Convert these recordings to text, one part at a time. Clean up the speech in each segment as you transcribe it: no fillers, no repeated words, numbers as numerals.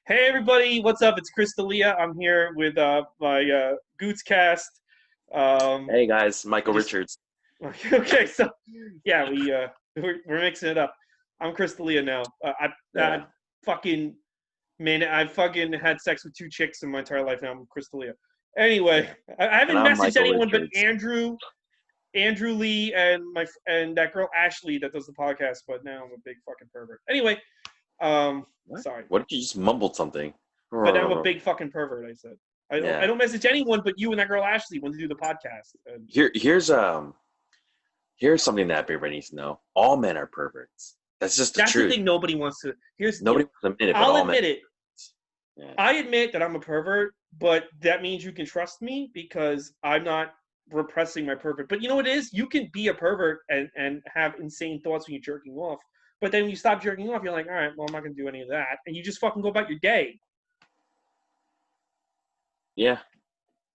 Hey everybody, what's up? It's Chris D'Elia. I'm here with my Gootz cast. Hey guys, Michael Just Richards. okay, so yeah, we're mixing it up. I'm Chris D'Elia now. I Yeah, fucking man, I fucking had sex with two chicks in my entire life. Now I'm Chris D'Elia. Anyway, yeah. I And haven't I'm messaged Michael anyone but Richards. Andrew Lee, and that girl Ashley that does the podcast. But now I'm a big fucking pervert. Anyway, What? sorry. What if you just mumbled something? But now I'm a big fucking pervert. I said I Yeah. don't message anyone but you and that girl Ashley when to do the podcast. And Here's something that everybody needs to know. All men are perverts. That's just the that's the truth. thing nobody wants to. Here's Nobody wants to admit it, but I'll all men. admit it. Yeah. I admit that I'm a pervert, but that means you can trust me because I'm not repressing my pervert. But you know what it is? You can be a pervert and have insane thoughts when you're jerking off. But then when you stop jerking off, you're like, all right, well, I'm not gonna do any of that, and you just fucking go about your day. Yeah.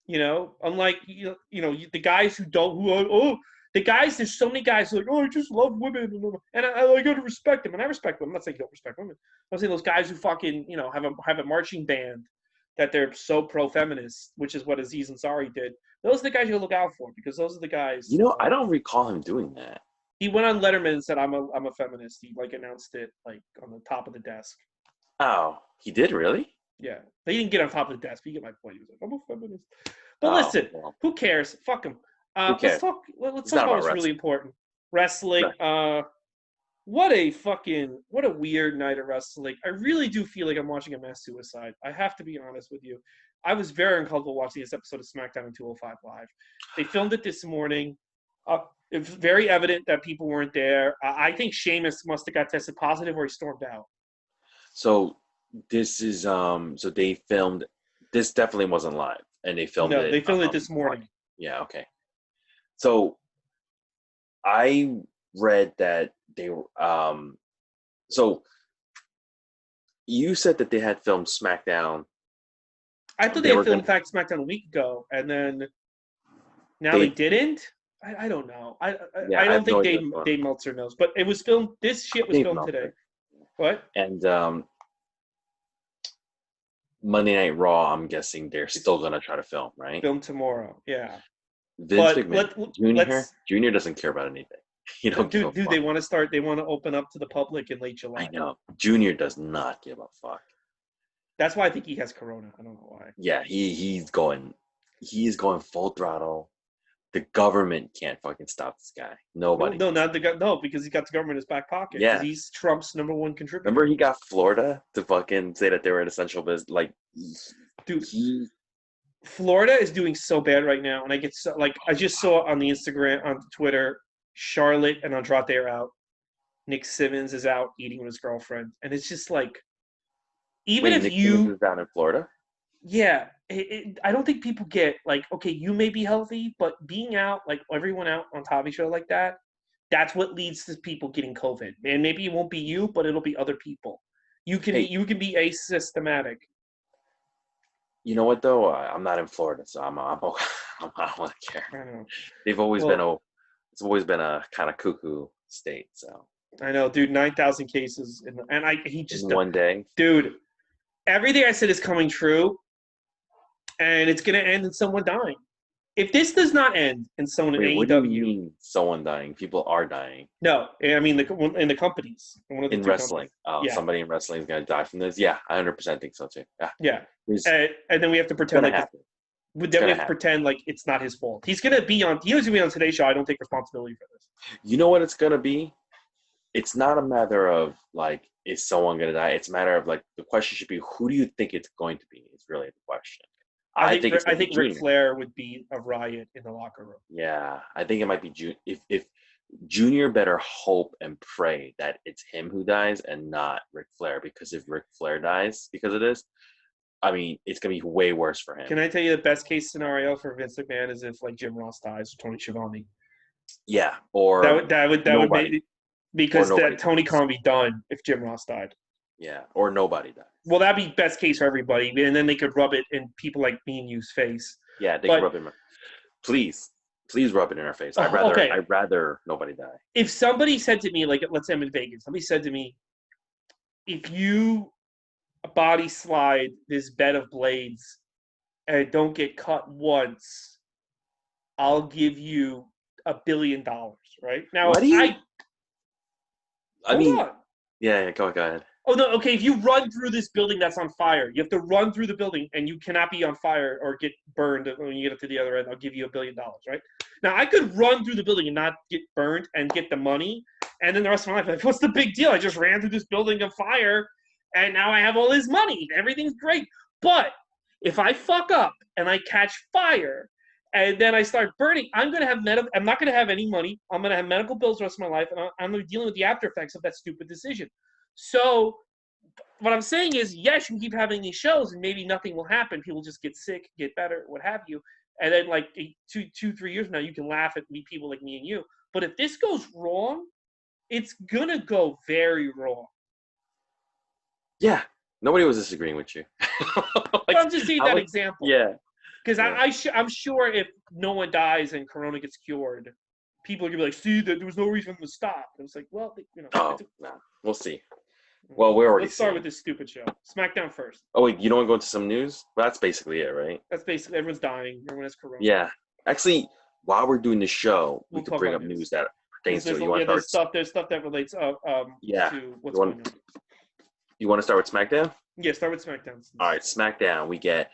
Unlike the guys who don't who are, oh the guys. There's so many guys who are like, oh, I just love women, and I got to respect them, and I respect them. I'm not saying you don't respect women. I'm saying those guys who fucking have a marching band that they're so pro feminist, which is what Aziz Ansari did. Those are the guys you look out for because those are the guys. I don't recall him doing that. He went on Letterman and said, I'm a feminist." He like announced it like on the top of the desk. Oh, he did really? Yeah, he didn't get on top of the desk. But you get my point. He was like, "I'm a feminist." But Oh, listen, well, who cares? Fuck him. who Let's cares? talk. Let's It's talk not about about what's really wrestling. important. Wrestling. Right. What a weird night of wrestling. I really do feel like I'm watching a mass suicide. I have to be honest with you. I was very uncomfortable watching this episode of SmackDown in 205 Live. They filmed it this morning. It was very evident that people weren't there. I think Sheamus must have got tested positive or he stormed out. So this is so they filmed this definitely wasn't live and they filmed No, it they filmed it this morning. yeah, okay. So I read that they were so you said that they had filmed SmackDown. I thought they They had were filmed gonna Fact SmackDown a week ago, and then now they they didn't. I don't know. yeah, I I don't have no think idea Dave what's going on. Dave Meltzer knows, but it was filmed. This shit was Dave filmed today. Meltzer. What? And Monday Night Raw, I'm guessing they're still gonna try to film, right? Filmed tomorrow. Yeah, Vince but McMahon let's Junior doesn't care about anything. He don't give a dude. fuck. They want to start. They want to open up to the public in late I July. know. Junior does not give a fuck. That's why I think he has corona. I don't know why. Yeah, he's going full throttle. The government can't fucking stop this guy. No, Nobody no, can not stop. the guy. No, because he's got the government in his back pocket. Because Yeah. he's Trump's #1 contributor. Remember he got Florida to fucking say that they were an essential business. Like, Dude, he Florida is doing so bad right now, and I get so like I just saw on the Instagram, on Twitter, Charlotte and Andrade are out. Nick Simmons is out eating with his girlfriend, and it's just like, even wait, if Nick Simmons you, is down in Florida? yeah, I don't think people get like, okay, you may be healthy, but being out like everyone out on top of each other like that, that's what leads to people getting COVID. And maybe it won't be you, but it'll be other people. Hey, You can be asymptomatic. you know what though? I'm not in Florida, so I'm okay. I don't really care. I don't know. They've always been Well, it's always been a kind of cuckoo state. So I know, dude. 9,000 cases, and he in just, one day, dude. Everything I said is coming true, and it's going to end in someone dying. If this does not end in someone in wait, what do you AEW, mean someone dying? People are dying no, I mean in the companies, one of the in two wrestling. companies. Oh, Yeah, somebody in wrestling is gonna die from this. Yeah, I 100% think so too. Yeah, yeah, it's and then we have to pretend gonna like happen. It's then we gonna have to happen. pretend like it's not his fault. He's going to be on. He was going to be on Today's Show. I don't take responsibility for this. You know what it's gonna be? It's not a matter of like is someone gonna die. It's a matter of like the question should be who do you think it's going to be? Is really the question. I think it's I gonna be think Ric Junior. Flair would be a riot in the locker room. Yeah, I think it might be Junior. If Junior better hope and pray that it's him who dies and not Ric Flair, because if Ric Flair dies because of this, I mean, it's gonna be way worse for him. Can I tell you the best case scenario for Vince McMahon is if like Jim Ross dies or Tony Schiavone? Yeah, or That would make nobody, it, or because nobody that Tony dies. Khan would be done if Jim Ross died. Yeah, or nobody dies. Well, that'd be best case for everybody, and then they could rub it in people like me and you's face. Yeah, they can But rub it. Please, please rub it in our face. I'd rather nobody die. if somebody said to me, like, let's say I'm in Vegas, somebody said to me, if you body slide this bed of blades and don't get cut once, I'll give you $1 billion, right? Now, Why if do you? I I hold mean, on. yeah. Go ahead. Oh no, okay, if you run through this building that's on fire, you have to run through the building and you cannot be on fire or get burned when you get up to the other end. I'll give you $1 billion, right? Now I could run through the building and not get burned and get the money, and then the rest of my life, like, what's the big deal? I just ran through this building of fire and now I have all this money. Everything's great. But if I fuck up and I catch fire and then I start burning, I'm not gonna have any money. I'm gonna have medical bills the rest of my life, and I'm gonna be dealing with the after effects of that stupid decision. So what I'm saying is, yes, you can keep having these shows, and maybe nothing will happen. People just get sick, get better, what have you. And then, like 3 years from now, you can laugh at people like me and you. But if this goes wrong, it's gonna go very wrong. Yeah, nobody was disagreeing with you. Like, I'm just seeing that example. Yeah, because I'm sure if no one dies and Corona gets cured, people are gonna be like, "See, that there was no reason to stop." And it's like, well, Oh, no, we'll see. Well, we're already. Let's start with this stupid show. SmackDown first. Oh wait, you don't want to go into some news? Well, that's basically it, right? That's basically everyone's dying. Everyone has Corona. Yeah, actually, while we're doing the show, we could bring up news that pertains to it. There's stuff that relates to what's going on. You want to start with SmackDown? Yeah, start with SmackDown. All right, SmackDown. We get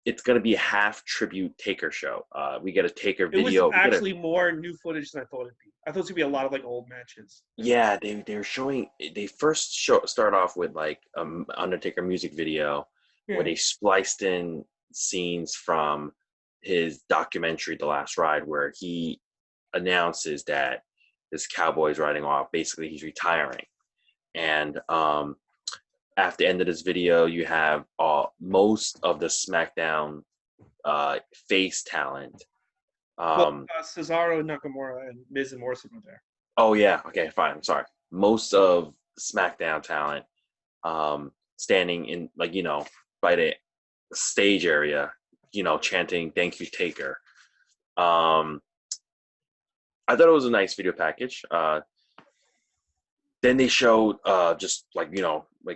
it's going to be a half tribute Taker show. We get a Taker video. It was actually more new footage than I thought it'd be. I thought it was going to be a lot of like old matches. Yeah, they're showing. They first start off with like Undertaker music video where they spliced in scenes from his documentary, The Last Ride, where he announces that this cowboy's riding off. Basically, he's retiring. And at the end of this video, you have most of the SmackDown face talent. Cesaro, Nakamura, and Miz and Morrison were there. Oh, yeah. Okay, fine. I'm sorry. Most of SmackDown talent standing in, like, by the stage area, chanting, "Thank you, Taker." I thought it was a nice video package. Then they showed just like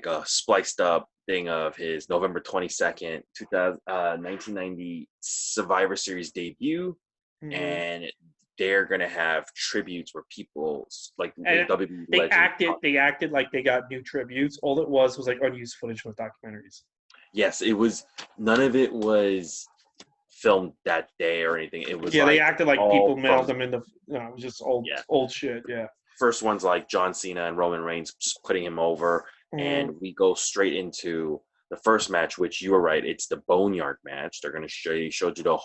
a spliced up thing of his November 22nd, 1990 Survivor Series debut, and they're gonna have tributes where people like WWE legends. They acted like they got new tributes. All it was like unused footage from documentaries. Yes, it was. None of it was filmed that day or anything. It was they acted like people mailed them in the. It was just old shit. Yeah. First one's like John Cena and Roman Reigns just putting him over, and we go straight into the first match, which you were right. It's the Boneyard match. They're going to showed you the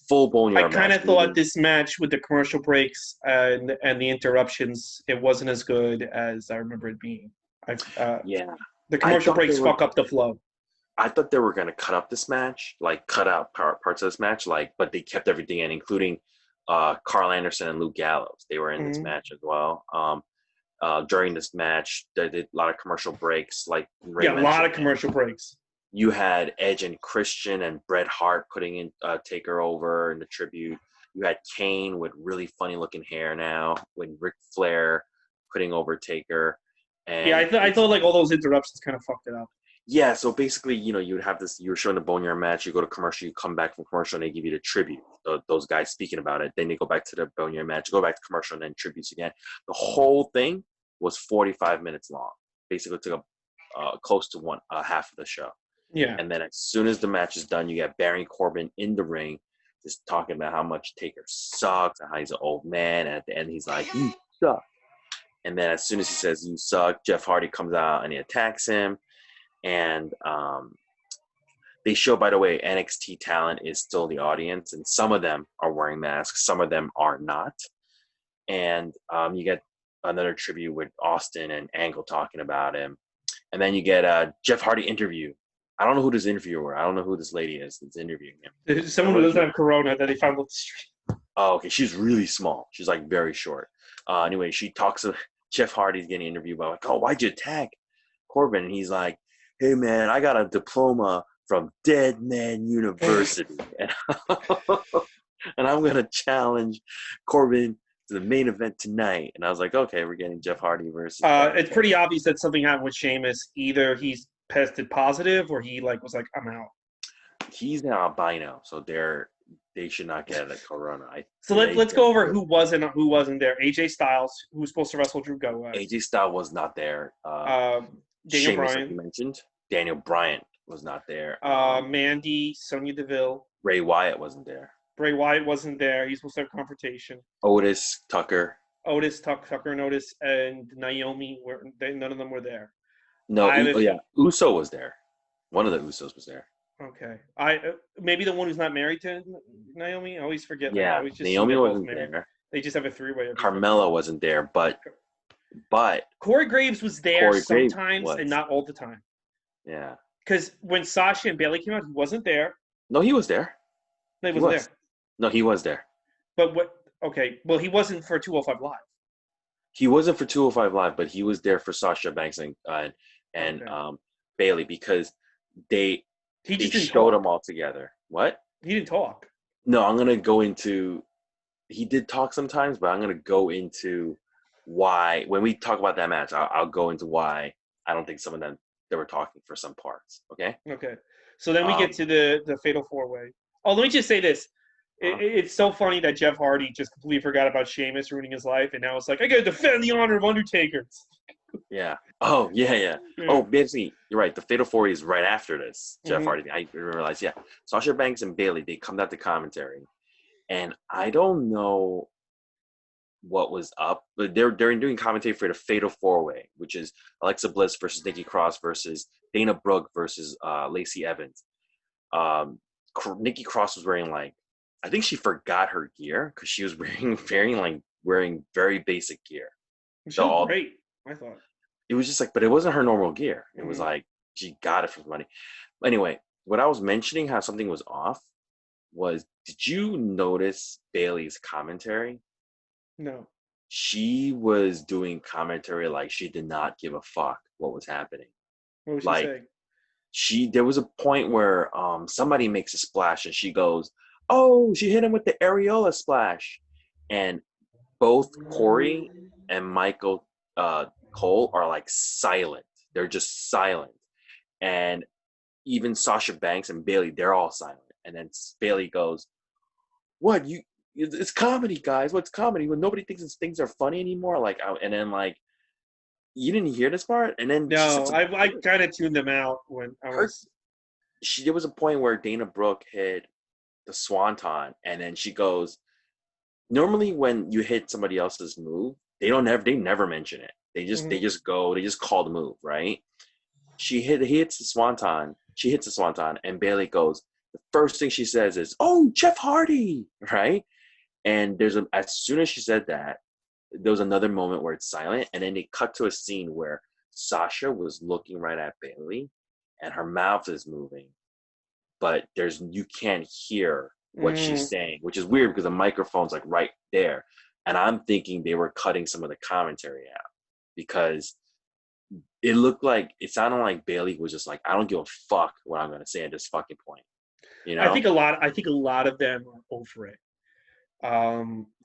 full Boneyard match. I kind of thought this match with the commercial breaks and the interruptions, it wasn't as good as I remember it being. The commercial breaks fuck up the flow. I thought they were going to cut up this match, like cut out parts of this match, but they kept everything in, including Carl Anderson and Luke Gallows. They were in this match as well. During this match, they did a lot of commercial breaks. Like Ray mentioned, a lot of commercial breaks. You had Edge and Christian and Bret Hart putting in Taker over in the tribute. You had Kane with really funny looking hair now, with Ric Flair putting over Taker. And I thought like all those interruptions kind of fucked it up. Yeah, so basically, you would have this. You were showing the Boneyard match. You go to commercial. You come back from commercial, and they give you the tribute. Those guys speaking about it. Then they go back to the Boneyard match. Go back to commercial, and then tributes again. The whole thing was 45 minutes long. Basically, it took close to half of the show. Yeah. And then as soon as the match is done, you get Baron Corbin in the ring, just talking about how much Taker sucks and how he's an old man. And at the end, he's like, "You suck." And then as soon as he says "you suck," Jeff Hardy comes out and he attacks him. And they show, by the way, NXT talent is still the audience, and some of them are wearing masks, some of them are not. And you get another tribute with Austin and Angle talking about him. And then you get a Jeff Hardy interview. I don't know who this interviewer. I don't know who this lady is that's interviewing him. There's someone who doesn't have Corona that they found on the street. Oh, okay. She's really small. She's like very short. Anyway, she talks to Jeff Hardy's getting interviewed about like, "Oh, why'd you attack Corbin?" And he's like, "Hey man, I got a diploma from Dead Man University, and I'm gonna challenge Corbin to the main event tonight. And I was like, okay, we're getting Jeff Hardy versus. It's pretty obvious that something happened with Sheamus. Either he's tested positive or he was like, I'm out. He's now albino, so they should not get the corona. So let's go over who wasn't there. AJ Styles, who was supposed to wrestle Drew Gulak. AJ Styles was not there. Daniel Sheamus, Bryan, like you mentioned. Daniel Bryan was not there. Mandy, Sonya Deville. Bray Wyatt wasn't there. Bray Wyatt wasn't there. He's supposed to have confrontation. Otis, Tucker, Tucker and Otis, and Naomi. None of them were there. No, Uso was there. One of the Usos was there. Okay. Maybe the one who's not married to Naomi. I always forget. Yeah, Naomi wasn't there. They just have a three-way. Carmella wasn't there, but Corey Graves was there sometimes and not all the time. Yeah. Because when Sasha and Bayley came out, he wasn't there. No, he was there. No, he wasn't there. No, he was there. But what? Okay. Well, he wasn't for 205 Live. He wasn't for 205 Live, but he was there for Sasha Banks and Bayley because they showed them all together. What? He didn't talk. No, I'm gonna go into. He did talk sometimes, but I'm gonna go into why when we talk about that match. I'll go into why I don't think some of them they were talking for some parts. Okay. Okay. So then we get to the Fatal 4-Way. Oh, let me just say this. It's so funny that Jeff Hardy just completely forgot about Sheamus ruining his life, and now it's like, I got to defend the honor of Undertaker. Yeah. Oh, yeah. Oh, basically, you're right. The Fatal 4-Way is right after this. Jeff Hardy. I realized, yeah. Sasha Banks and Bayley, they come out to commentary, and I don't know what was up, but they're doing commentary for the Fatal 4-Way, which is Alexa Bliss versus Nikki Cross versus Dana Brooke versus Lacey Evans. Nikki Cross was wearing I think she forgot her gear because she was wearing very basic gear. She looked great, I thought. It was just but it wasn't her normal gear. It was she got it for money. Anyway, what I was mentioning how something was off was, did you notice Bayley's commentary? No. She was doing commentary like she did not give a fuck what was happening. What was she saying? There was a point where somebody makes a splash and she goes, oh, she hit him with the areola splash. And both Corey and Michael Cole are silent. They're just silent. And even Sasha Banks and Bayley, they're all silent. And then Bayley goes, what, it's comedy, guys. What's comedy? When nobody thinks things are funny anymore. And then you didn't hear this part? And then no, I kind of tuned them out when I was. There was a point where Dana Brooke hit the Swanton, and then she goes. Normally, when you hit somebody else's move, they never mention it. They just call the move, right? He hits the Swanton. She hits the Swanton, and Bayley goes. The first thing she says is, "Oh, Jeff Hardy," right? And as soon as she said that, there was another moment where it's silent, and then they cut to a scene where Sasha was looking right at Bayley, and her mouth is moving, but you can't hear what she's saying, which is weird because the microphone's right there, and I'm thinking they were cutting some of the commentary out because it sounded like Bayley was just I don't give a fuck what I'm gonna say at this fucking point. You know, I think a lot of them are over it.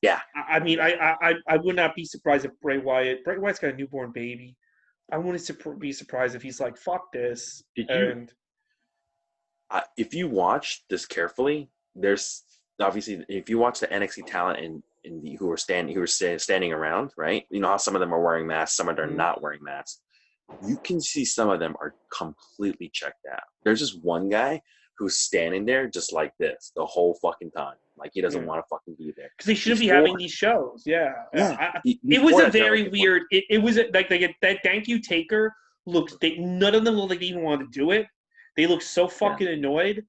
Yeah. I mean, I would not be surprised if Bray Wyatt's got a newborn baby. I wouldn't be surprised if he's like, fuck this. If you watch this carefully, there's obviously, if you watch the NXT talent who are standing around, right? You know how some of them are wearing masks, some of them are not wearing masks. You can see some of them are completely checked out. There's just one guy who's standing there just like this the whole fucking time. He doesn't want to fucking be there. Because they shouldn't be having these shows. Yeah. It was a very weird. It was that Thank You Taker looked. None of them looked like they even wanted to do it. They looked so fucking annoyed.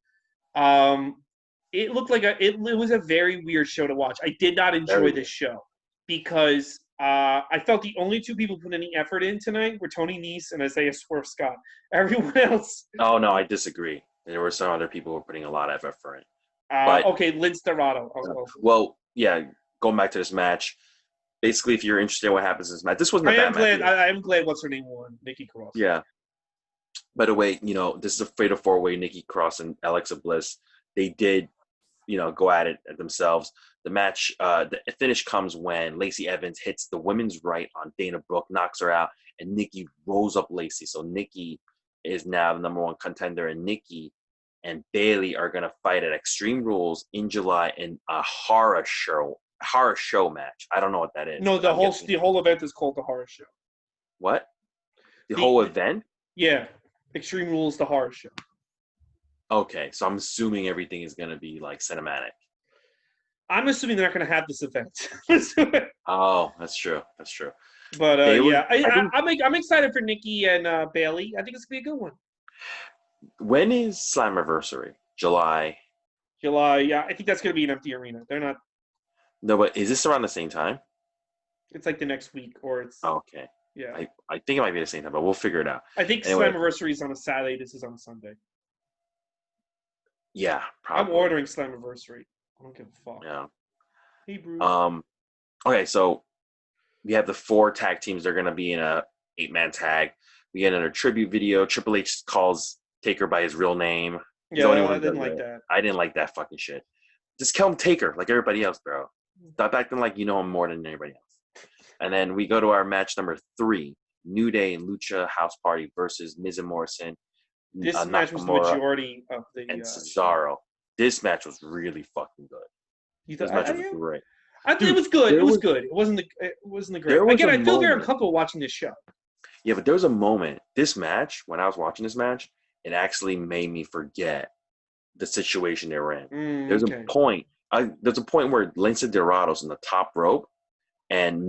It looked like it was a very weird show to watch. I did not enjoy this show because I felt the only two people putting any effort in tonight were Tony Nese and Isaiah Swerve Scott. Everyone else. Oh no, I disagree. There were some other people who were putting a lot of effort in. Okay, Lince Dorado. Well, yeah, going back to this match, basically, if you're interested in what happens in this match, this wasn't a bad match. I am glad what's her name won, Nikki Cross. Yeah. By the way, this is a Fatal 4-Way, Nikki Cross and Alexa Bliss. They did, go at it themselves. The match, the finish comes when Lacey Evans hits the women's right on Dana Brooke, knocks her out, and Nikki rolls up Lacey. So Nikki is now the number one contender, and Nikki and Bailey are gonna fight at Extreme Rules in July in a horror show match. I don't know what that is. No, the whole event is called the Horror Show. What? The whole event? Yeah, Extreme Rules, the Horror Show. Okay, so I'm assuming everything is gonna be like cinematic. I'm assuming they're not going to have this event. Oh, that's true. That's true. But I'm excited for Nikki and Bailey. I think it's gonna be a good one. When is Slammiversary? July. Yeah, I think that's gonna be an empty arena. They're not. No, but is this around the same time? It's like the next week, or it's. Oh, okay. Yeah. I think it might be the same time, but we'll figure it out. I think Slammiversary is on a Saturday. This is on a Sunday. Yeah, probably. I'm ordering Slammiversary. I don't give a fuck. Yeah. Hey, Bruce. Okay, so we have the 4 tag teams. They're going to be in a 8-man tag. We get another tribute video. Triple H calls Taker by his real name. Yeah, I didn't like that. I didn't like that fucking shit. Just call him Taker like everybody else, bro. Stop acting like you know him more than anybody else. And then we go to our match number 3, New Day and Lucha House Party versus Miz and Morrison. This match was the majority of the and Cesaro. This match was really fucking good. This match was great. I think it was good. It was good. It wasn't the great. Again, I feel very uncomfortable watching this show. Yeah, but there was a moment. This match, when I was watching this match, it actually made me forget the situation they were in. There's a point. There's a point where Lince Dorado's on the top rope, and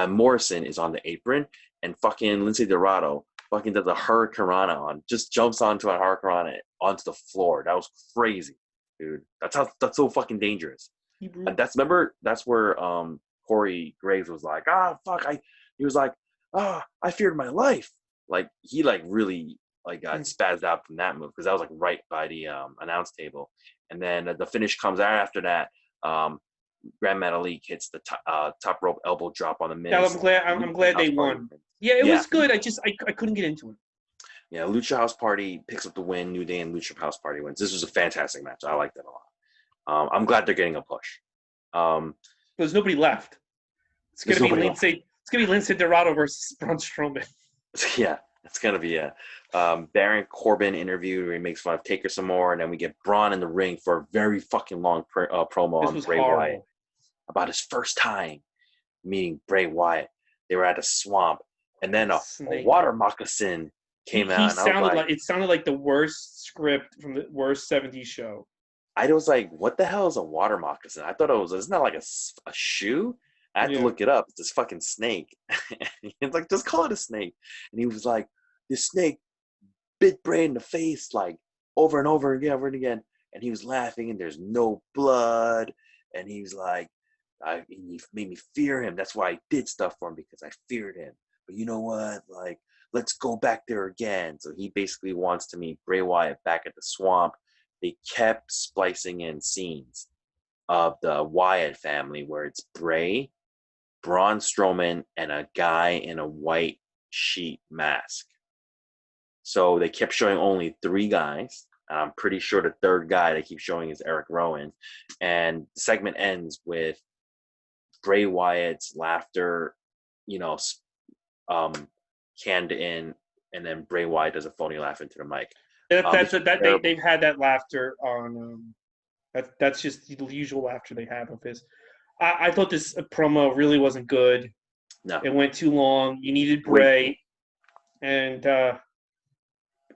Morrison is on the apron, and fucking Lince Dorado fucking does a hurricanrana just jumps onto a hurricanrana onto the floor. That was crazy, dude. That's so fucking dangerous. And that's where Corey Graves was like, fuck, he was like, I feared my life. Like he really got spazzed out from that move because that was like right by the announce table. And then the finish comes out after that. Grand Metalik hits the top rope elbow drop on the Miz. I'm glad they won. Yeah, it was good. I couldn't get into it. Yeah, Lucha House Party picks up the win. New Day and Lucha House Party wins. This was a fantastic match. I like that a lot. I'm glad they're getting a push. There's nobody left. It's gonna be Lince Dorado versus Braun Strowman. Yeah, it's gonna be Baron Corbin interview where he makes fun of Taker some more, and then we get Braun in the ring for a very fucking long promo on Bray Wyatt about his first time meeting Bray Wyatt. They were at a swamp, and then a water moccasin came out. It sounded like the worst script from the worst '70s show. I was like, what the hell is a water moccasin? I thought isn't that like a shoe? I had to look it up. It's this fucking snake. It's like, just call it a snake. And he was like, this snake bit Bray in the face like over and over again. And he was laughing and there's no blood. And he was like, he made me fear him. That's why I did stuff for him, because I feared him. But you know what? Like, let's go back there again. So he basically wants to meet Bray Wyatt back at the swamp. They kept splicing in scenes of the Wyatt family where it's Bray, Braun Strowman, and a guy in a white sheet mask. So they kept showing only 3 guys. I'm pretty sure the 3rd guy they keep showing is Eric Rowan. And the segment ends with Bray Wyatt's laughter, canned in, and then Bray Wyatt does a phony laugh into the mic. They've had that laughter on. That's just the usual laughter they have of his. I thought this promo really wasn't good. No, it went too long. You needed Bray, and I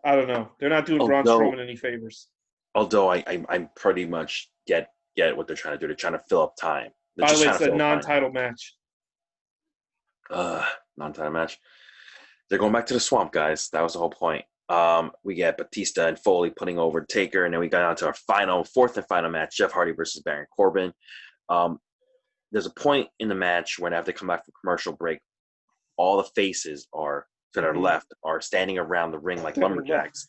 don't know. They're not doing Braun Strowman any favors. Although I pretty much get what they're trying to do. They're trying to fill up time. By the way, it's a non-title match. Non-title match. They're going back to the swamp, guys. That was the whole point. We get Batista and Foley putting over Taker, and then we got on to our 4th and final match, Jeff Hardy versus Baron Corbin. There's a point in the match when after they come back from commercial break, all the faces that are left are standing around the ring like lumberjacks,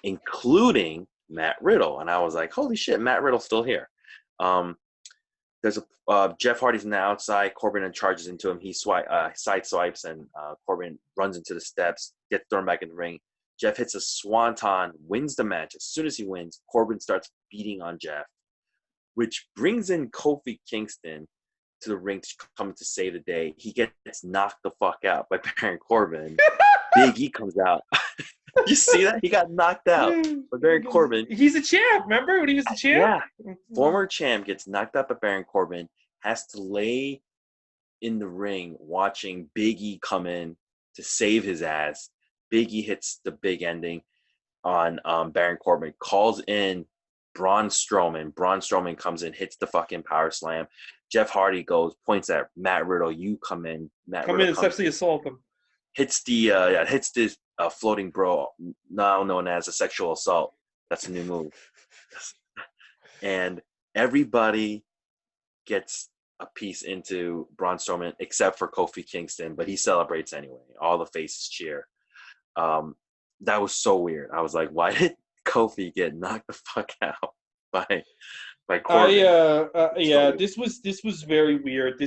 including Matt Riddle. And I was like, holy shit, Matt Riddle's still here. There's Jeff Hardy's on the outside. Corbin then charges into him. He side swipes, and Corbin runs into the steps, gets thrown back in the ring. Jeff hits a swanton, wins the match. As soon as he wins, Corbin starts beating on Jeff. which brings in Kofi Kingston to the ring to come to save the day. He gets knocked the fuck out by Baron Corbin. Big E comes out. You see that? He got knocked out by Baron Corbin. He's a champ. Remember when he was the champ? Yeah. Former champ gets knocked out by Baron Corbin, has to lay in the ring watching Big E come in to save his ass. Big E hits the big ending on Baron Corbin, calls in Braun Strowman. Braun Strowman comes in, hits the fucking power slam. Jeff Hardy goes, points at Matt Riddle. You come in. Come in and sexually assault him. Hits this floating bro, now known as a sexual assault. That's a new move. And everybody gets a piece into Braun Strowman except for Kofi Kingston, but he celebrates anyway. All the faces cheer. That was so weird. I was like, why did Kofi get knocked the fuck out by Corbin? Yeah. This was very weird.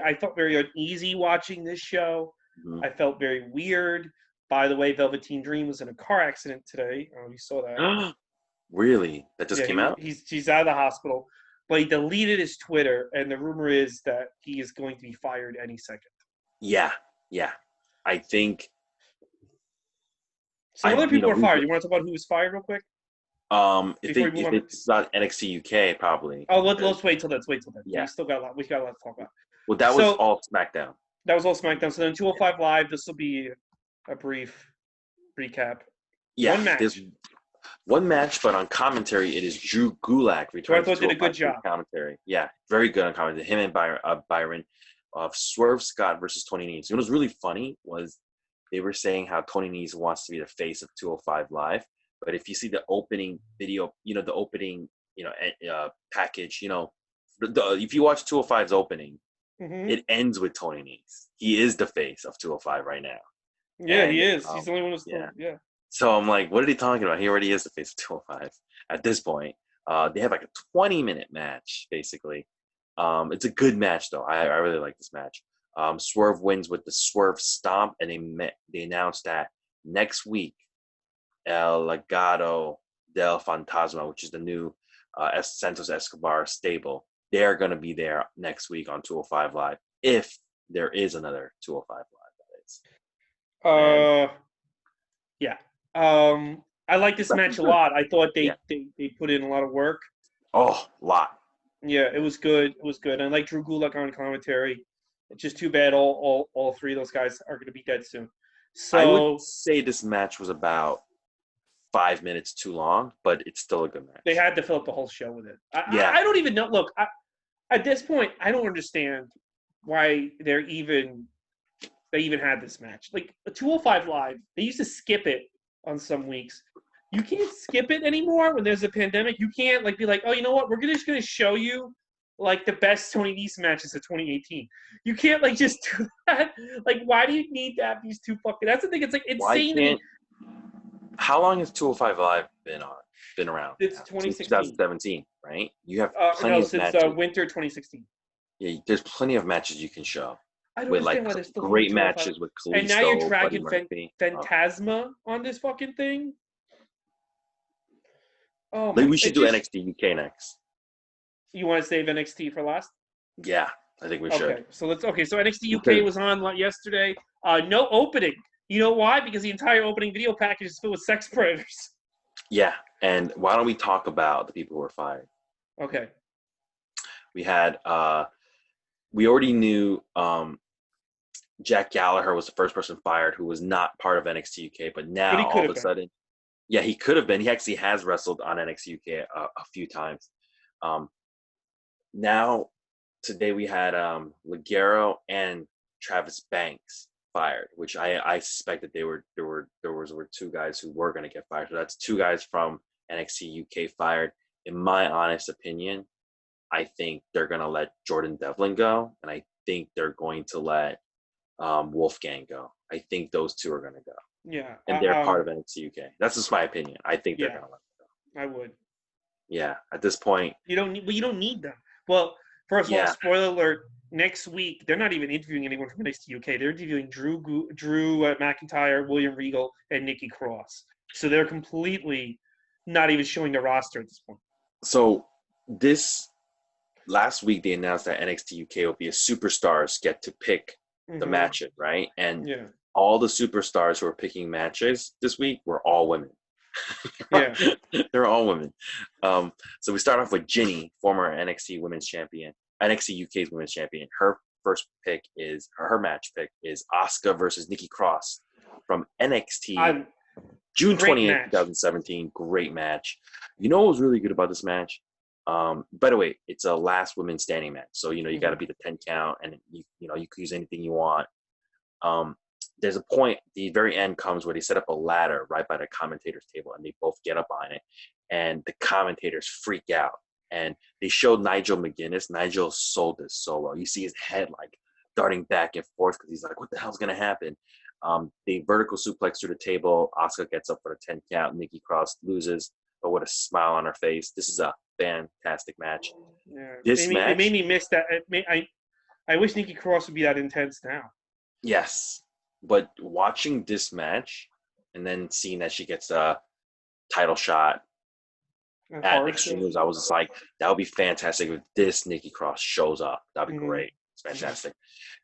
I felt very uneasy watching this show. Mm-hmm. I felt very weird. By the way, Velveteen Dream was in a car accident today. You saw that. Really? That just came out? He's out of the hospital. But he deleted his Twitter, and the rumor is that he is going to be fired any second. Yeah. I think... Some other people are fired. You want to talk about who was fired real quick? If it's not NXT UK, probably. Oh, let's wait till then. Yeah. We got a lot to talk about. Well, that was all SmackDown. That was all SmackDown. So then 205 Live, this will be a brief recap. Yeah. One match. There's one match, but on commentary, it is Drew Gulak returning. Who I thought did a good job. Commentary. Yeah, very good on commentary. Him and Byron of Swerve Scott versus Tony Nese. What was really funny was they were saying how Tony Nese wants to be the face of 205 Live. But if you see the opening video, the opening, package, if you watch 205's opening, it ends with Tony Nese. He is the face of 205 right now. Yeah, he is. He's the only one who's still, yeah. So I'm like, what are they talking about? He already is the face of 205 at this point. They have like a 20-minute match, basically. It's a good match, though. I really like this match. Swerve wins with the Swerve Stomp, and they announced that next week, El Legado del Fantasma, which is the new Santos Escobar stable, they're going to be there next week on 205 Live, if there is another 205 Live, that is. Yeah. I like this match a lot. I thought they put in a lot of work. Oh, a lot. Yeah, it was good. And I like Drew Gulak on commentary. It's just too bad all three of those guys are going to be dead soon. So I would say this match was about 5 minutes too long, but it's still a good match. They had to fill up the whole show with it. I don't even know. Look, at this point, I don't understand why they even had this match. Like, a 205 Live, they used to skip it on some weeks. You can't skip it anymore when there's a pandemic. You can't be like, oh, you know what? We're just going to show you the best Tony Nese matches of 2018. You can't just do that. Why do you need to have these two fucking? That's the thing. It's insane to me. How long has 205 Live been around? It's 2016. Since 2017, right? You have plenty of matches. Since winter 2016. Yeah, there's plenty of matches you can show. I don't understand why there's still great matches with Kalisto. And now you're dragging Phantasma on this fucking thing. Oh, we should do NXT UK next. You want to save NXT for last? Yeah, I think we should. So NXT UK was on yesterday. No opening. You know why? Because the entire opening video package is filled with sex predators. Yeah, and why don't we talk about the people who were fired? Okay. We had we already knew Jack Gallagher was the first person fired who was not part of NXT UK, but now all of a sudden, yeah, he could have been. He actually has wrestled on NXT UK a few times. Now, today we had Ligero and Travis Banks fired, which I suspected there were two guys who were going to get fired. So that's two guys from NXT UK fired. In my honest opinion, I think they're going to let Jordan Devlin go, and I think they're going to let Wolfgang go. I think those two are going to go. Yeah. And they're part of NXT UK. That's just my opinion. I think they're going to let them go. I would. Yeah. At this point. You don't need them. Well, first of all, spoiler alert, next week, they're not even interviewing anyone from NXT UK. They're interviewing Drew McIntyre, William Regal, and Nikki Cross. So they're completely not even showing the roster at this point. So this last week they announced that NXT UK will be a superstars get to pick the Mm-hmm. matches, right? And Yeah. all the superstars who are picking matches this week were all women. Yeah. They're all women. So we start off with Ginny, former NXT Women's Champion, NXT UK's Women's Champion. Her first pick is her match pick is Asuka versus Nikki Cross from NXT, June Great 28th, match. 2017. Great match. You know what was really good about this match? By the way, it's a last women standing match. So, you got to be the 10 count and you can use anything you want. There's a point, the very end comes where they set up a ladder right by the commentator's table and they both get up on it and the commentators freak out. And they showed Nigel McGuinness. Nigel sold this so well. You see his head like darting back and forth because he's like, what the hell's going to happen? They vertical suplex through the table. Asuka gets up for the 10 count. Nikki Cross loses, but with a smile on her face. This is a fantastic match. Yeah. It made me miss that. I wish Nikki Cross would be that intense now. Yes, but watching this match and then seeing that she gets a title shot at Extreme Rules, I was just like, that would be fantastic if this Nikki Cross shows up. That'd be great. It's fantastic.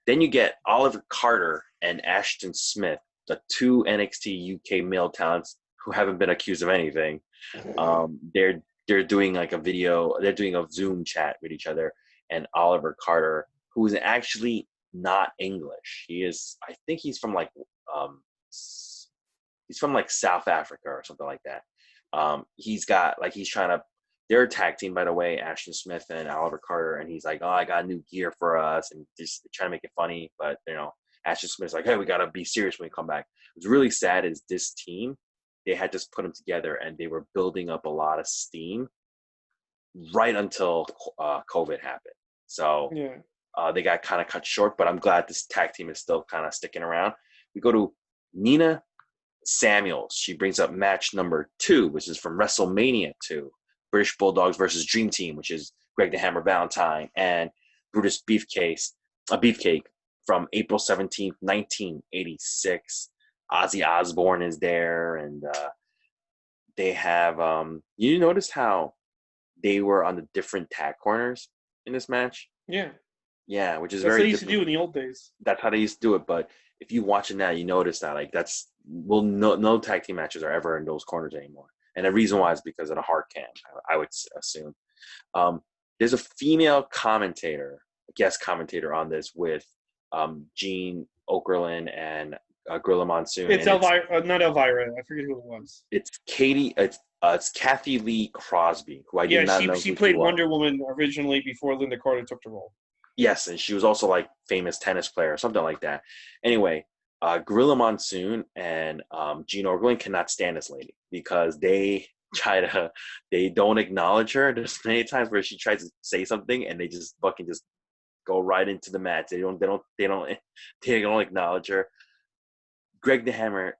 Then you get Oliver Carter and Ashton Smith, the two NXT UK male talents who haven't been accused of anything. They're doing like a video. They're doing a Zoom chat with each other, and Oliver Carter, who is actually not English. I think he's from like South Africa or something like that. They're a tag team, by the way, Ashton Smith and Oliver Carter, and he's like, oh, I got new gear for us, and just trying to make it funny, but Ashton Smith's like, hey, we gotta be serious when we come back. What's really sad is this team, they had just put them together and they were building up a lot of steam right until COVID happened. So they got kind of cut short, but I'm glad this tag team is still kind of sticking around. We go to Nina Samuels. She brings up match number 2, which is from WrestleMania 2, British Bulldogs versus Dream Team, which is Greg the Hammer Valentine and Brutus Beefcake from April 17th, 1986. Ozzy Osbourne is there, and they have you notice how they were on the different tag corners in this match? Yeah, which is that's very what they used different. to do in the old days. That's how they used to do it, but if you watch it now, you notice that no tag team matches are ever in those corners anymore. And the reason why is because of the hard cam, I would assume. There's a female guest commentator on this with Gene Okerlund and Gorilla Monsoon. It's Elvira, not Elvira. I forget who it was. It's Katie. It's Kathy Lee Crosby, who I did not know. She played Wonder Woman originally before Linda Carter took the role. Yes, and she was also like famous tennis player or something like that. Anyway, Gorilla Monsoon and Gene Okerlund cannot stand this lady because they don't acknowledge her. There's many times where she tries to say something and they just fucking just go right into the match. They don't acknowledge her. Greg the Hammer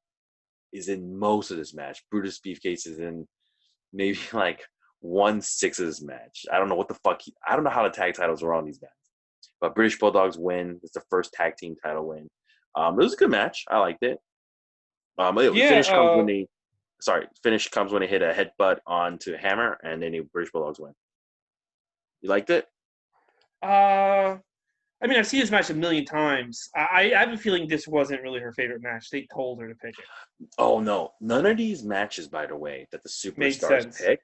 is in most of this match. Brutus Beefcake is in maybe like 1/6 of this match. I don't know what the fuck. I don't know how the tag titles were on these guys. But British Bulldogs win. It's the first tag team title win. It was a good match. I liked it. Finish comes when they hit a headbutt onto Hammer, and then the British Bulldogs win. You liked it? I mean, I've seen this match a million times. I have a feeling this wasn't really her favorite match. They told her to pick it. Oh, no. None of these matches, by the way, that the superstars pick,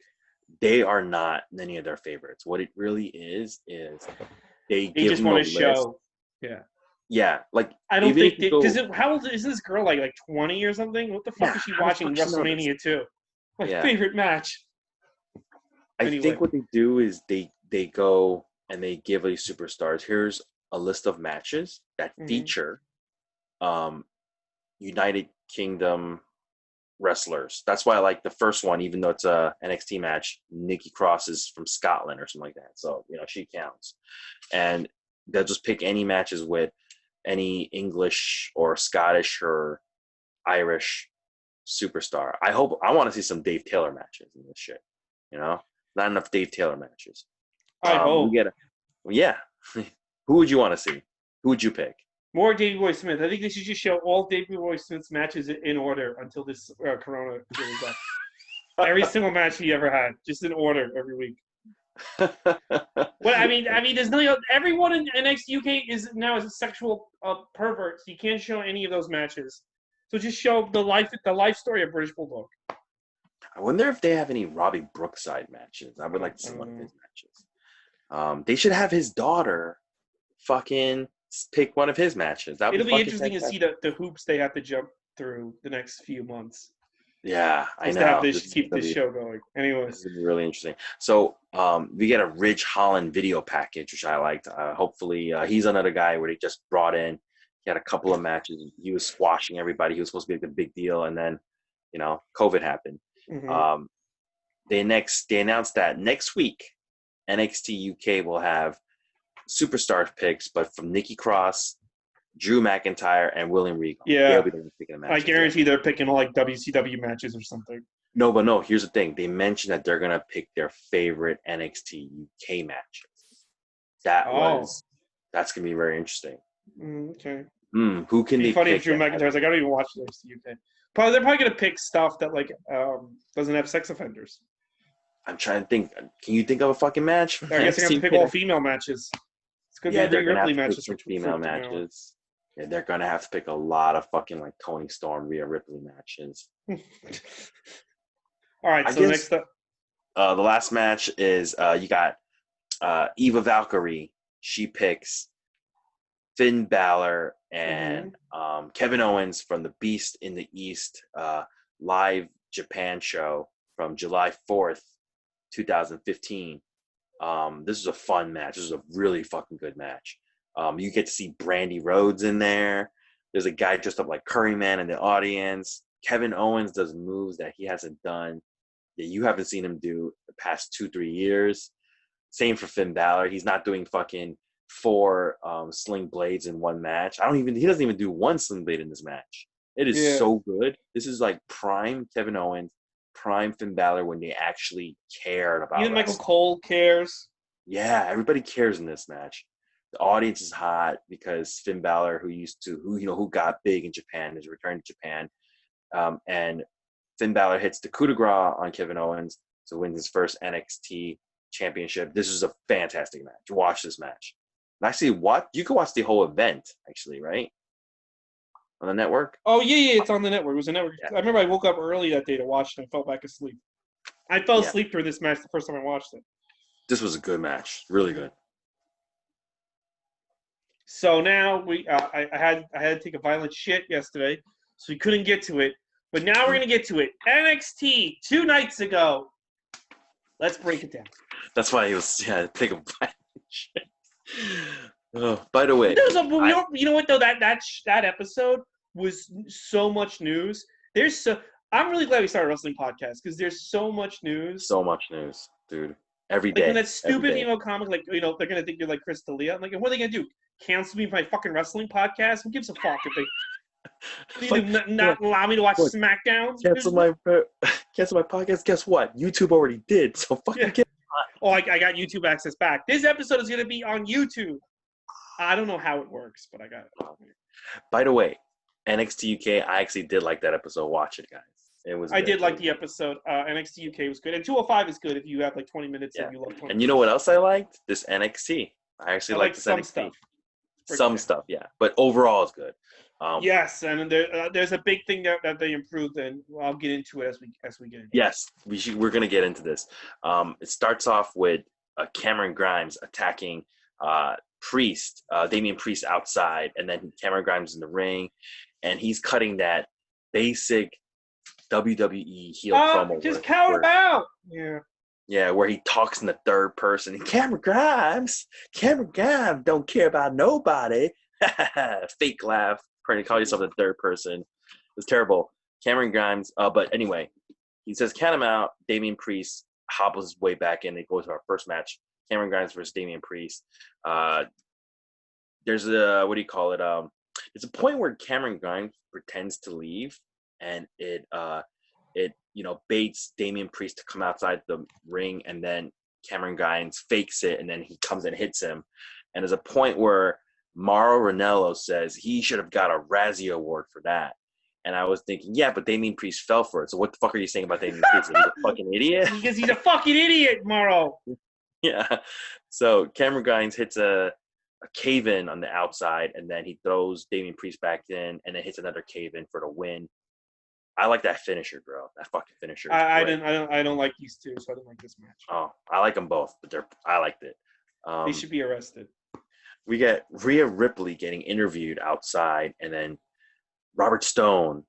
they are not any of their favorites. What it really is they give just them want a to list. show. Yeah, like I don't think how old is this girl? Like 20 or something? What the fuck is she watching WrestleMania 2? My favorite match. I think what they do is they go and they give these superstars, here's a list of matches that feature United Kingdom wrestlers. That's why I like the first one, even though it's a NXT match. Nikki Cross is from Scotland or something like that, so she counts. And they'll just pick any matches with any English or Scottish or Irish superstar. I want to see some Dave Taylor matches in this shit. Not enough Dave Taylor matches. I hope. Who would you want to see? Who would you pick? More Davey Boy Smith. I think they should just show all Davey Boy Smith's matches in order until this Corona goes up. Every single match he ever had, just in order every week. Well, there's no. Everyone in NXT UK is now a sexual pervert, so you can't show any of those matches. So just show the life story of British Bulldog. I wonder if they have any Robbie Brookside matches. I would like to see one of his matches. They should have his daughter fucking pick one of his matches. It'll be interesting to see the hoops they have to jump through the next few months. Yeah, I know. Keep this show going. Anyway, this is really interesting. So we get a Ridge Holland video package, which I liked. Hopefully, he's another guy where they just brought in. He had a couple of matches. He was squashing everybody. He was supposed to be like the big deal, and then, COVID happened. Mm-hmm. They announced that next week, NXT UK will have superstar picks, but from Nikki Cross, Drew McIntyre, and William Regal. Yeah, they'll be the ones picking the matches. I guarantee they're picking like WCW matches or something. No. Here's the thing: they mentioned that they're gonna pick their favorite NXT UK matches. That's gonna be very interesting. Okay. Who can they? Funny pick if Drew McIntyre's like, I don't even watch NXT UK. They're probably gonna pick stuff that like doesn't have sex offenders. I'm trying to think. Can you think of a fucking match? I guess they're gonna pick all female matches. It's good. Yeah, they're gonna have to matches pick some female matches. Yeah, they're gonna have to pick a lot of fucking like Toni Storm, Rhea Ripley matches. All right, so next up, the last match is you got Eva Valkyrie. She picks Finn Balor and Kevin Owens from the Beast in the East live Japan show from July 4th, 2015. This is a fun match. This is a really fucking good match. You get to see Brandy Rhodes in there. There's a guy dressed up like Curryman in the audience. Kevin Owens does moves that he hasn't done that you haven't seen him do the past 2-3 years. Same for Finn Balor. He's not doing fucking 4 sling blades in one match. He doesn't even do one sling blade in this match. It is so good. This is like prime Kevin Owens, prime Finn Balor when they actually cared about it. Even Michael Cole cares. Yeah, everybody cares in this match. The audience is hot because Finn Balor, who got big in Japan, is returning to Japan. And Finn Balor hits the coup de grace on Kevin Owens to win his first NXT championship. This is a fantastic match. Watch this match. And actually, you can watch the whole event, actually, right? On the network? Oh, yeah, it's on the network. It was a network. Yeah. I remember I woke up early that day to watch it and fell back asleep. I fell asleep during this match the first time I watched it. This was a good match. Really good. So now I had to take a violent shit yesterday, so we couldn't get to it. But now we're gonna get to it. NXT 2 nights ago. Let's break it down. That's why he was take a violent shit. Oh, by the way, you know what though, that episode was so much news. I'm really glad we started a wrestling podcast because there's so much news. So much news, dude. Every day. Like when that stupid emo comic, like they're gonna think you're like Chris D'Elia. I'm like, what are they gonna do? Cancel me for my fucking wrestling podcast? Who gives a fuck if they not allow me to watch SmackDown? Cancel my podcast. Guess what? YouTube already did. So fucking get. Oh, I got YouTube access back. This episode is gonna be on YouTube. I don't know how it works, but I got it. By the way, NXT UK, I actually did like that episode. Watch it, guys. It was. I did like the episode. NXT UK was good, and 205 is good if you have like 20 minutes and you love 20. And you know what else I liked? This NXT. I actually liked this some NXT. Stuff. Some stuff, yeah, but overall it's good. Yes, and there's a big thing that they improved, and I'll get into it as we get into it. Yes, we're gonna get into this. It starts off with Cameron Grimes attacking Priest, Damian Priest outside, and then Cameron Grimes in the ring, and he's cutting that basic WWE heel promo. Just count him out. Yeah, where he talks in the third person. Cameron Grimes don't care about nobody. Fake laugh. Trying to call yourself the third person. It's terrible. Cameron Grimes. But anyway, he says count him out. Damian Priest hobbles his way back in. They go to our first match. Cameron Grimes versus Damian Priest. There's a there's a point where Cameron Grimes pretends to leave, and it baits Damian Priest to come outside the ring, and then Cameron Grimes fakes it, and then he comes and hits him. And there's a point where Mauro Ranallo says he should have got a Razzie Award for that. And I was thinking, yeah, but Damian Priest fell for it. So what the fuck are you saying about Damian Priest? He's a fucking idiot? Because he's a fucking idiot, Mauro. Yeah. So Cameron Grimes hits a cave-in on the outside, and then he throws Damian Priest back in, and then hits another cave-in for the win. I like that finisher, bro. That fucking finisher is great. I don't like these two, so I didn't like this match. Oh, I like them both, but I liked it. They should be arrested. We get Rhea Ripley getting interviewed outside, and then Robert Stone,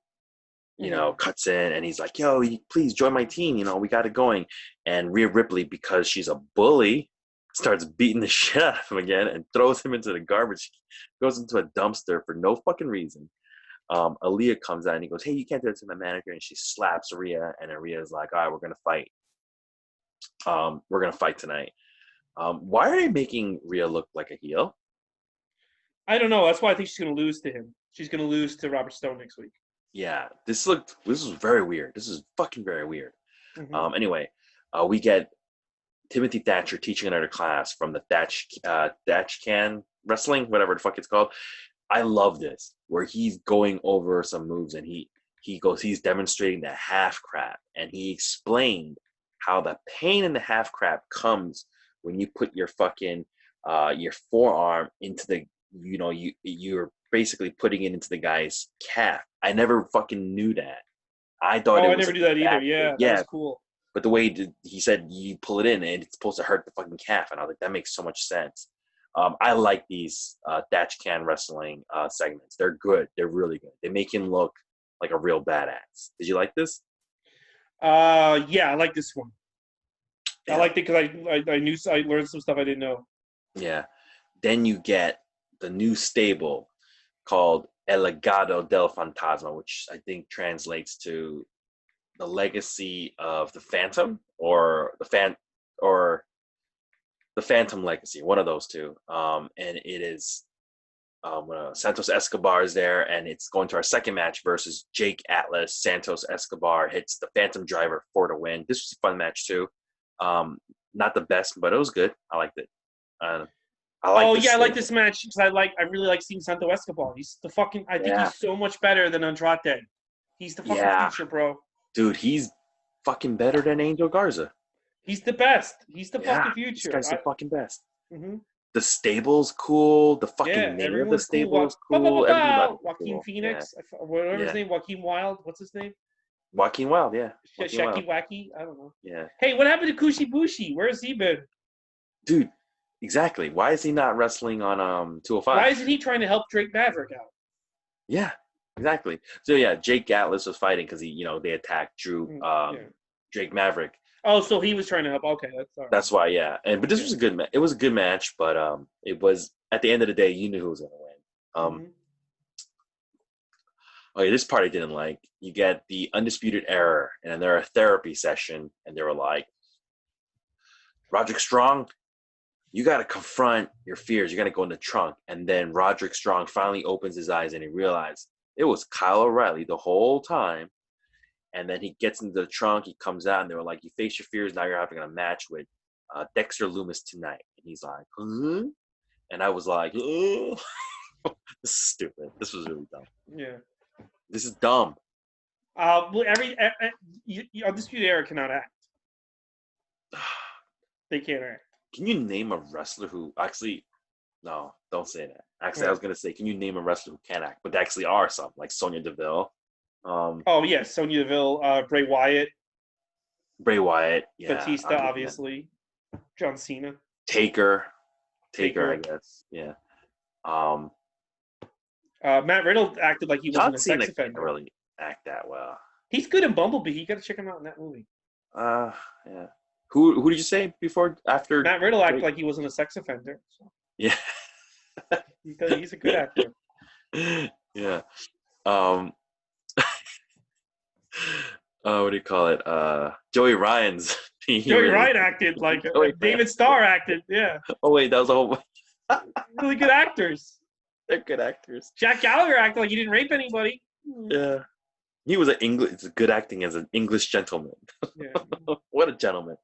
cuts in, and he's like, "Yo, please join my team. We got it going." And Rhea Ripley, because she's a bully, starts beating the shit out of him again and throws him into the garbage, goes into a dumpster for no fucking reason. Aaliyah comes out and he goes, "Hey, you can't do that to my manager," and she slaps Rhea, and then Rhea's like, "All right, we're gonna fight. We're gonna fight tonight." Why are they making Rhea look like a heel? I don't know. That's why I think she's going to lose to him. She's going to lose to Robert Stone next week. Yeah, this was very weird. This is fucking very weird. Mm-hmm. Anyway, we get Timothy Thatcher teaching another class from the Thatch Can Wrestling, whatever the fuck it's called. I love this, where he's going over some moves, and he's demonstrating the half crab, and he explained how the pain in the half crab comes when you put your fucking your forearm into the you're basically putting it into the guy's calf. I never fucking knew that. I thought I never knew that either. Yeah, that was cool. But the way he said you pull it in and it's supposed to hurt the fucking calf, and I was like, that makes so much sense. I like these Thatch Can Wrestling segments. They're good. They're really good. They make him look like a real badass. Did you like this? Yeah, I like this one. Yeah. I liked it because I learned some stuff I didn't know. Yeah. Then you get the new stable called El Legado del Fantasma, which I think translates to the legacy of the Phantom, or the Phantom Legacy, one of those two. And it is Santos Escobar is there, and it's going to our second match versus Jake Atlas. Santos Escobar hits the Phantom Driver for the win. This was a fun match too. Not the best, but it was good. I liked it. I like this match because I really like seeing Santos Escobar. He's the fucking. I think he's so much better than Andrade. He's the fucking future, bro. Dude, he's fucking better than Angel Garza. He's the best. He's the fucking future. This guy's the fucking best. Mm-hmm. The stable's cool. The fucking name of the stable is cool. Joaquin Phoenix. Whatever his name. Joaquin Wild. What's his name? Joaquin Wild, yeah. Shacky Wacky. I don't know. Yeah. Hey, what happened to Kushi? Where's he been? Dude, exactly. Why is he not wrestling on 205? Why isn't he trying to help Drake Maverick out? Yeah, exactly. So yeah, Jake Atlas was fighting because they attacked Drake Maverick. Oh, so he was trying to help. Okay, that's all right. That's why, yeah. But this was a good match. It was a good match, but it was at the end of the day, you knew who was gonna win. Okay, this part I didn't like. You get the Undisputed Era, and they're a therapy session, and they were like, Roderick Strong, you got to confront your fears. You got to go in the trunk. And then Roderick Strong finally opens his eyes, and he realized it was Kyle O'Reilly the whole time. And then he gets into the trunk. He comes out, and they were like, you face your fears. Now you're having a match with Dexter Lumis tonight. And he's like, huh? And I was like, oh. This is stupid. This was really dumb. Yeah. This is dumb. Undisputed Era cannot act. They can't act. Can you name a wrestler who actually? No, don't say that. Actually, I was gonna say, can you name a wrestler who can act, but they actually are some, like Sonya Deville. Sonya Deville, Bray Wyatt. Yeah. Batista, obviously. John Cena. Taker, I guess. Yeah. Matt Riddle acted like he wasn't a sex offender. Can't really act that well. He's good in Bumblebee. You got to check him out in that movie. Yeah. Who did you say before? After Matt Riddle acted like he wasn't a sex offender. So. Yeah. He's a good actor. Yeah. What do you call it? Joey Ryan's. Ryan acted like David Starr acted. Yeah. Oh wait, that was a whole. Really good actors. They're good actors. Jack Gallagher acted like he didn't rape anybody. Yeah. He was it's good acting as an English gentleman. Yeah. What a gentleman.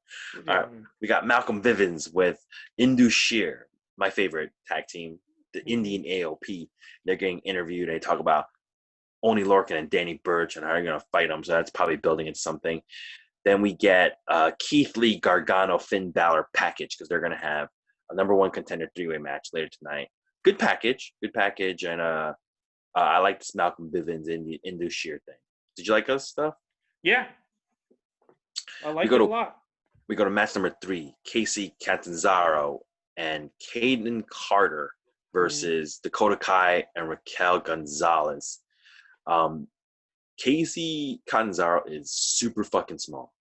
Yeah. All right. We got Malcolm Bivens with Indu Sheer, my favorite tag team, the Indian AOP. They're getting interviewed. They talk about Oney Lorcan and Danny Burch and how they're going to fight them. So that's probably building into something. Then we get Keith Lee, Gargano, Finn Balor package because they're going to have a number one contender three-way match later tonight. Good package, and I like this Malcolm Bivens Indu Sheer thing. Did you like us stuff? Yeah, I like it a lot. We go to match number 3, Casey Catanzaro and Caden Carter versus Dakota Kai and Raquel Gonzalez. Casey Catanzaro is super fucking small,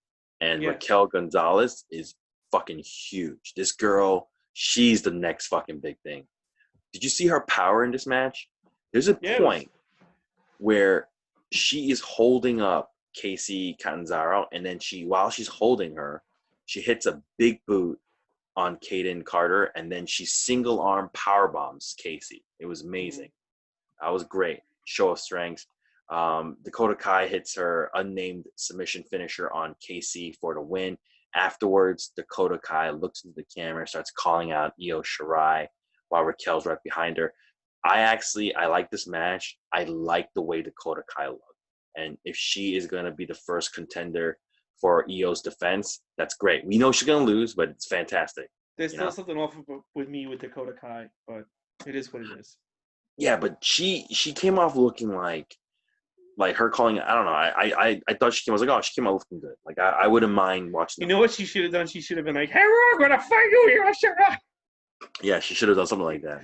and Raquel Gonzalez is fucking huge. This girl, she's the next fucking big thing. Did you see her power in this match? There's a point where she is holding up Casey Catanzaro, and then while she's holding her, she hits a big boot on Caden Carter, and then she single arm power bombs Casey. It was amazing. That was great. Show of strength. Dakota Kai hits her unnamed submission finisher on Casey for the win. Afterwards, Dakota Kai looks into the camera, starts calling out Io Shirai while Raquel's right behind her. I like this match. I like the way Dakota Kai looked. And if she is going to be the first contender for Io's defense, that's great. We know she's going to lose, but it's fantastic. There's still something off with me with Dakota Kai, but it is what it is. Yeah, but she came off looking like her calling. I don't know. I thought she came out looking good. Like I wouldn't mind watching. You know what she should have done? She should have been like, "Hey, we're gonna fight you, Io Shirai." Yeah, she should have done something like that.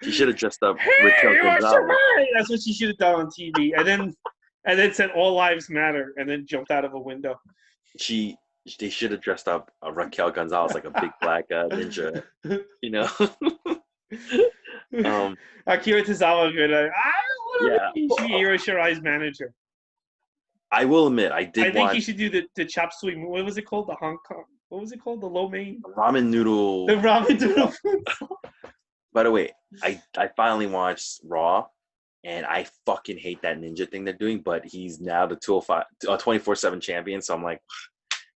She should have dressed up. Hey, Io Shirai! That's what she should have done on TV, and then said "All lives matter," and then jumped out of a window. They should have dressed up Raquel Gonzalez like a big black ninja, you know. Akira Tozawa could. I want to be Io Shirai's manager. I will admit, I think he should do the chop suey. What was it called? The Hong Kong. What was it called? The lo mein. Ramen noodle. The ramen noodle. By the way, I finally watched Raw, and I fucking hate that ninja thing they're doing. But he's now the 24/7 champion, so I'm like,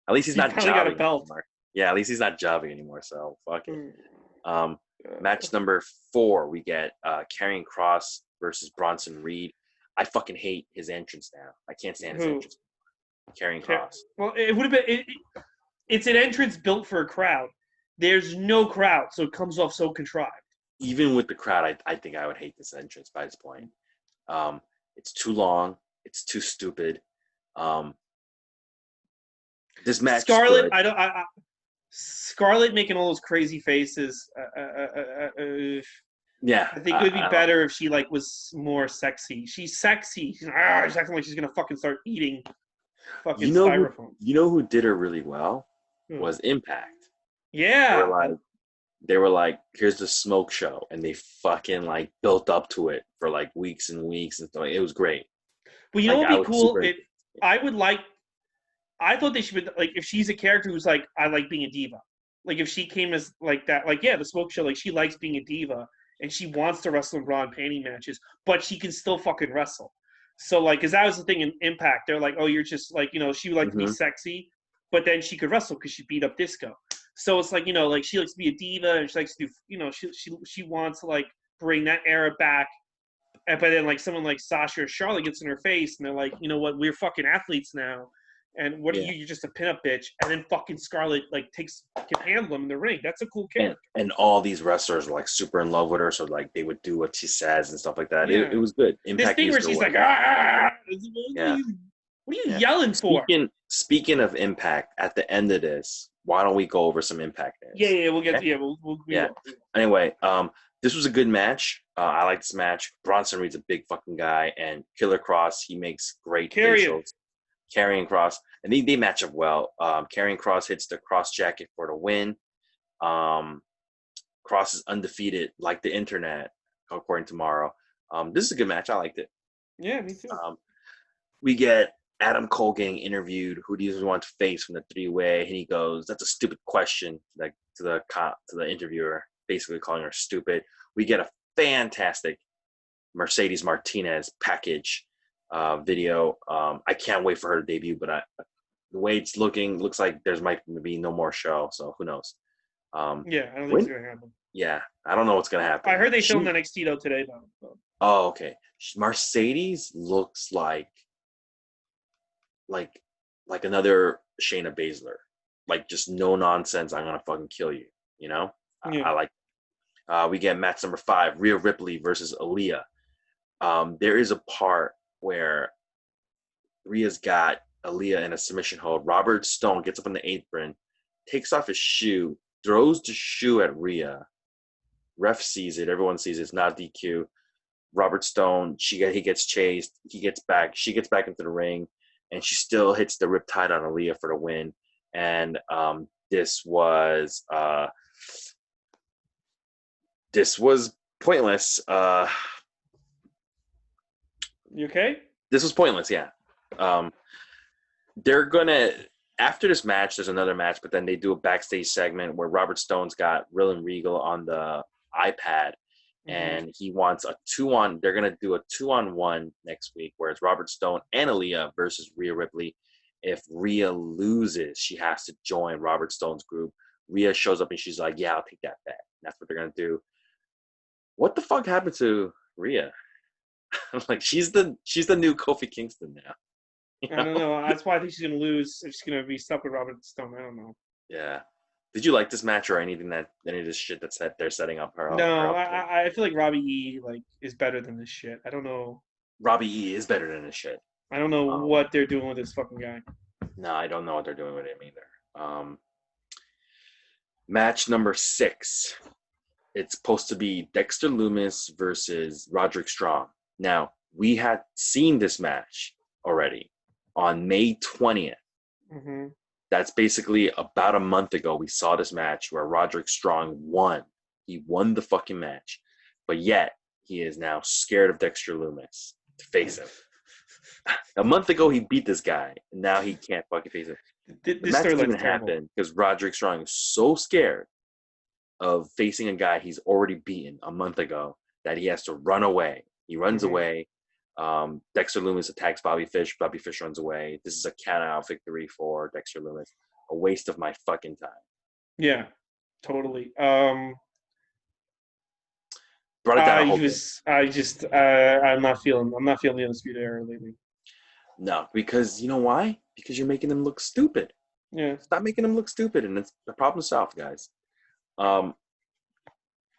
at least he's not jobbing got a belt. anymore. Yeah, at least he's not jobbing anymore. So fuck it. Match number 4, we get Karrion Kross versus Bronson Reed. I fucking hate his entrance now. I can't stand his entrance. Karrion Kross. Well, it would have been. It's an entrance built for a crowd. There's no crowd, so it comes off so contrived. Even with the crowd, I think I would hate this entrance by this point. It's too long. It's too stupid. This match. Scarlett, Scarlett making all those crazy faces. Yeah, I think it would be better if she was more sexy. She's sexy. She's acting like she's gonna fucking start eating fucking styrofoam. You know who did her really well was Impact. Yeah, they were like, here's the smoke show, and they fucking built up to it for weeks and weeks and stuff. It was great. But you know what would be cool? I thought they should be if she's a character who's I like being a diva. If she came as that, the smoke show, she likes being a diva and she wants to wrestle in bra and panty matches, but she can still fucking wrestle. So because that was the thing in Impact, they're like, oh, you're just she would like to be sexy, but then she could wrestle because she beat up Disco. So it's she likes to be a diva and she likes to do she wants to bring that era back. But then someone like Sasha or Charlotte gets in her face and they're like, you know what, we're fucking athletes now. And what are you? You're just a pinup bitch. And then fucking Scarlett can handle them in the ring. That's a cool character. And all these wrestlers are super in love with her, so they would do what she says and stuff like that. Yeah. It was good. Impact this thing where she's what are you yelling for? Speaking of Impact, at the end of this, why don't we go over some Impact names? Yeah, we'll get okay? Yeah. Anyway, this was a good match. I like this match. Bronson Reed's a big fucking guy, and Killer Kross, he makes great facials. Karrion Kross, and they match up well. Karrion Kross hits the cross jacket for the win. Kross is undefeated, like the internet, according to Morrow. This is a good match. I liked it. Yeah, me too. We get Adam Cole getting interviewed. Who do you want to face from the 3-way? And he goes, "That's a stupid question." To the interviewer, basically calling her stupid. We get a fantastic Mercedes Martinez package. Video. I can't wait for her to debut, but the way it's looks like there's might be no more show, so who knows? I don't think it's gonna happen. Yeah, I don't know what's gonna happen. I heard they filmed NXT though today though. So. Oh, okay. Mercedes looks like like another Shayna Baszler, like just no nonsense. I'm gonna fucking kill you. You know, Yeah. I like. We get match number 5: Rhea Ripley versus Aaliyah. There is a part where Rhea's got Aaliyah in a submission hold. Robert Stone gets up on the apron, takes off his shoe, throws the shoe at Rhea. Ref sees it. Everyone sees it. It's not DQ. Robert Stone, he gets chased. He gets back. She gets back into the ring, and she still hits the Riptide on Aaliyah for the win. And this was pointless. You okay? This was pointless. Yeah. They're gonna after this match. There's another match, but then they do a backstage segment where Robert Stone's got Rylan Regal on the iPad. And he wants a 2-on. They're gonna do a 2-on-1 next week, where it's Robert Stone and Aaliyah versus Rhea Ripley. If Rhea loses, she has to join Robert Stone's group. Rhea shows up and she's like, "Yeah, I'll take that bet." And that's what they're gonna do. What the fuck happened to Rhea? Like she's the new Kofi Kingston now. You know? I don't know. That's why I think she's gonna lose. If she's gonna be stuck with Robert Stone. I don't know. Yeah. Did you like this match or any of this shit they're setting up her? No, I feel like Robbie E is better than this shit. I don't know. Robbie E is better than this shit. I don't know what they're doing with this fucking guy. No, I don't know what they're doing with him either. Match number 6. It's supposed to be Dexter Lumis versus Roderick Strong. Now, we had seen this match already on May 20th. Mm-hmm. That's basically about a month ago. We saw this match where Roderick Strong won. He won the fucking match. But yet, he is now scared of Dexter Lumis to face him. A month ago, he beat this guy. And now he can't fucking face him. The match didn't even happen because Roderick Strong is so scared of facing a guy he's already beaten a month ago that he has to run away. He runs away. Dexter Lumis attacks Bobby Fish. Bobby Fish runs away. This is a count-out victory for Dexter Lumis. A waste of my fucking time. Yeah, totally. Brought it down. I'm not feeling the Undisputed Era lately. No, because you know why? Because you're making them look stupid. Yeah. Stop making them look stupid, and it's the problem solved, guys.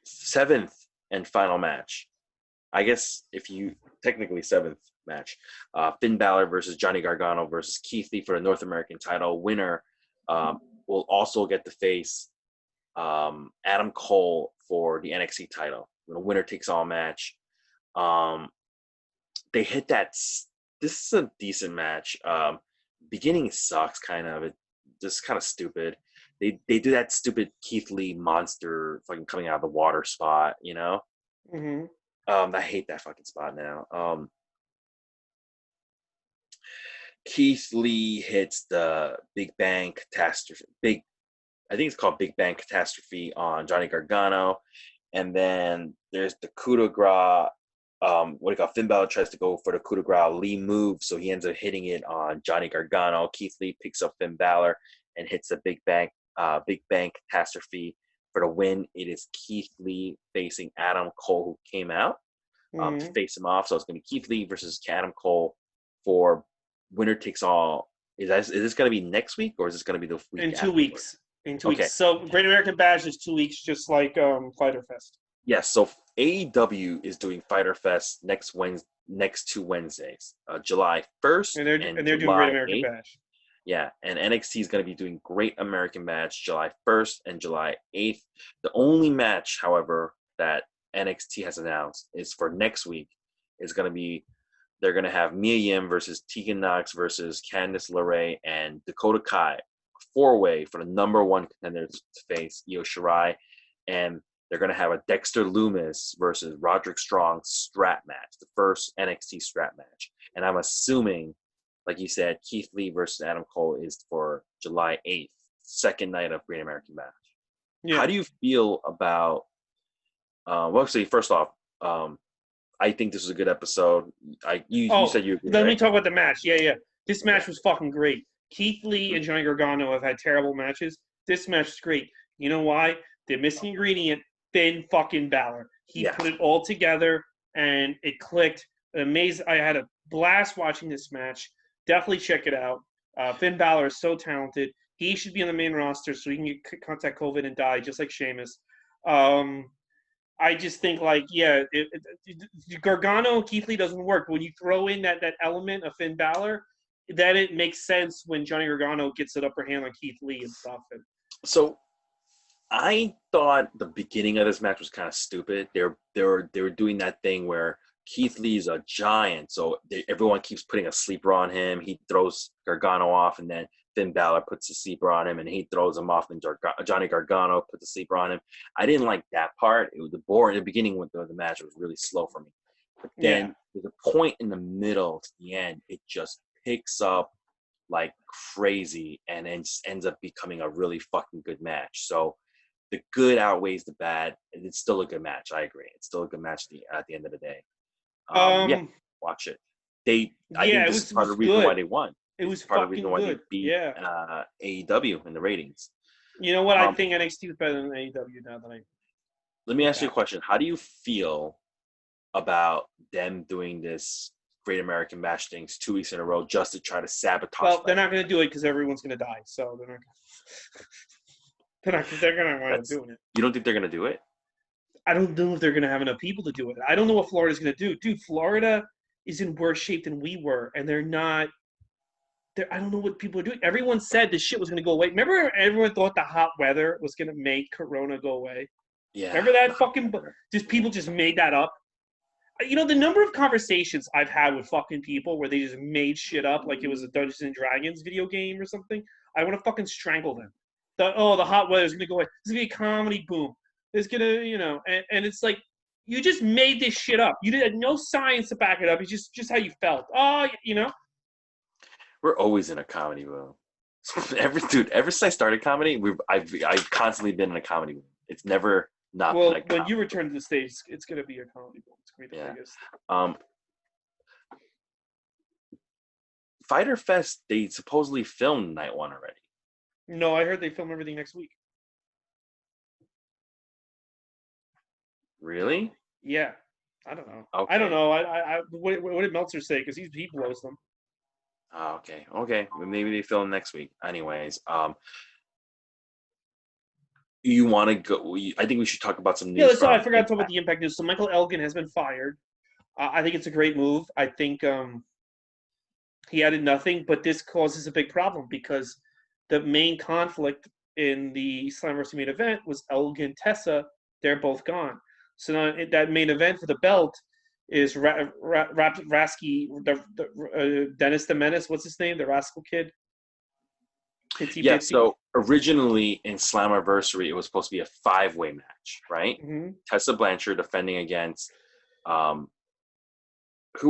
7th and final match. I guess if you technically 7th match, Finn Balor versus Johnny Gargano versus Keith Lee for the North American title. Winner will also get to face Adam Cole for the NXT title. The winner takes all match. They hit that. This is a decent match. Beginning sucks, kind of. It just kind of stupid. They do that stupid Keith Lee monster fucking coming out of the water spot, you know. Mm-hmm. I hate that fucking spot now. Keith Lee hits the Big Bang Catastrophe. I think it's called Big Bang Catastrophe on Johnny Gargano. And then there's the coup de grace. Finn Balor tries to go for the coup de grace. Lee moves, so he ends up hitting it on Johnny Gargano. Keith Lee picks up Finn Balor and hits the Big Bang Catastrophe for the win. It is Keith Lee facing Adam Cole, who came out to face him off. So it's going to be Keith Lee versus Adam Cole for winner takes all. Is this going to be next week, or is this going to be the week in 2 afterwards? weeks? In 2 weeks. So Great American Bash is 2 weeks, just like Fyter Fest. Yes. So AEW is doing Fyter Fest next 2 Wednesdays, July 1st, and they're doing Great American 8th. Bash. Yeah, and NXT is going to be doing Great American Match July 1st and July 8th. The only match, however, that NXT has announced is for next week. Is going to be they're going to have Mia Yim versus Tegan Nox versus Candice LeRae and Dakota Kai, 4-way for the number 1 contender to face Io Shirai, and they're going to have a Dexter Lumis versus Roderick Strong strap match, the first NXT strap match. And I'm assuming, like you said, Keith Lee versus Adam Cole is for July 8th, second night of Great American Bash. Yeah. How do you feel about well, actually, first off, I think this was a good episode. You said you agree, let right? me talk about the match. Yeah. This match was fucking great. Keith Lee and Johnny Gargano have had terrible matches. This match is great. You know why? The missing ingredient, Finn fucking Balor. He put it all together, and it clicked. Amazing. I had a blast watching this match. Definitely check it out. Finn Balor is so talented. He should be on the main roster so he can get contact COVID and die, just like Sheamus. I just think, like, yeah, Gargano and Keith Lee doesn't work. When you throw in that element of Finn Balor, then it makes sense when Johnny Gargano gets an upper hand on Keith Lee and stuff. So I thought the beginning of this match was kind of stupid. They were doing that thing where Keith Lee's a giant, so everyone keeps putting a sleeper on him. He throws Gargano off, and then Finn Balor puts a sleeper on him, and he throws him off, and Johnny Gargano puts a sleeper on him. I didn't like that part. It was the boring. The beginning of the match was really slow for me. But then there's a point in the middle to the end. It just picks up like crazy, and then ends up becoming a really fucking good match. So the good outweighs the bad, and it's still a good match. I agree. It's still a good match at the end of the day. Yeah, watch it. I think this is part of the reason why they won. It was part fucking of the reason why good. they beat AEW in the ratings. You know what? I think NXT is better than AEW now that I. Let me ask you a question. How do you feel about them doing this Great American Bash things 2 weeks in a row just to try to sabotage? Well, they're not going to do it because everyone's going to die, so they're not. They're going to wind up doing it. You don't think they're going to do it? I don't know if they're going to have enough people to do it. I don't know what Florida's going to do. Dude, Florida is in worse shape than we were, and they're not. I don't know what people are doing. Everyone said this shit was going to go away. Remember, everyone thought the hot weather was going to make Corona go away? Yeah. Remember that fucking. Just people just made that up. You know, the number of conversations I've had with fucking people where they just made shit up like it was a Dungeons and Dragons video game or something. I want to fucking strangle them. The hot weather is going to go away. It's going to be a comedy boom. It's going to, and it's like, you just made this shit up. You had no science to back it up. It's just how you felt. We're always in a comedy boom. Ever since I started comedy, I've constantly been in a comedy boom. It's never not been a comedy. When you return to the stage, it's going to be a comedy boom. It's going to be the biggest. Fyter Fest, they supposedly filmed night one already. No, I heard they film everything next week. Really? Yeah. I don't know. Okay. I don't know. What did Meltzer say? Because he blows them. Oh, okay. Well, maybe they film next week. Anyways, you want to go? I think we should talk about some news. Yeah, I forgot to talk about the Impact news. So Michael Elgin has been fired. I think it's a great move. I think he added nothing, but this causes a big problem because the main conflict in the Slammiversary main event was Elgin Tessa. They're both gone. So now that main event for the belt is Rasky, Dennis the Menace. What's his name? The Rascal Kid. So originally in Slammiversary, it was supposed to be a 5-way match, right? Mm-hmm. Tessa Blanchard defending against who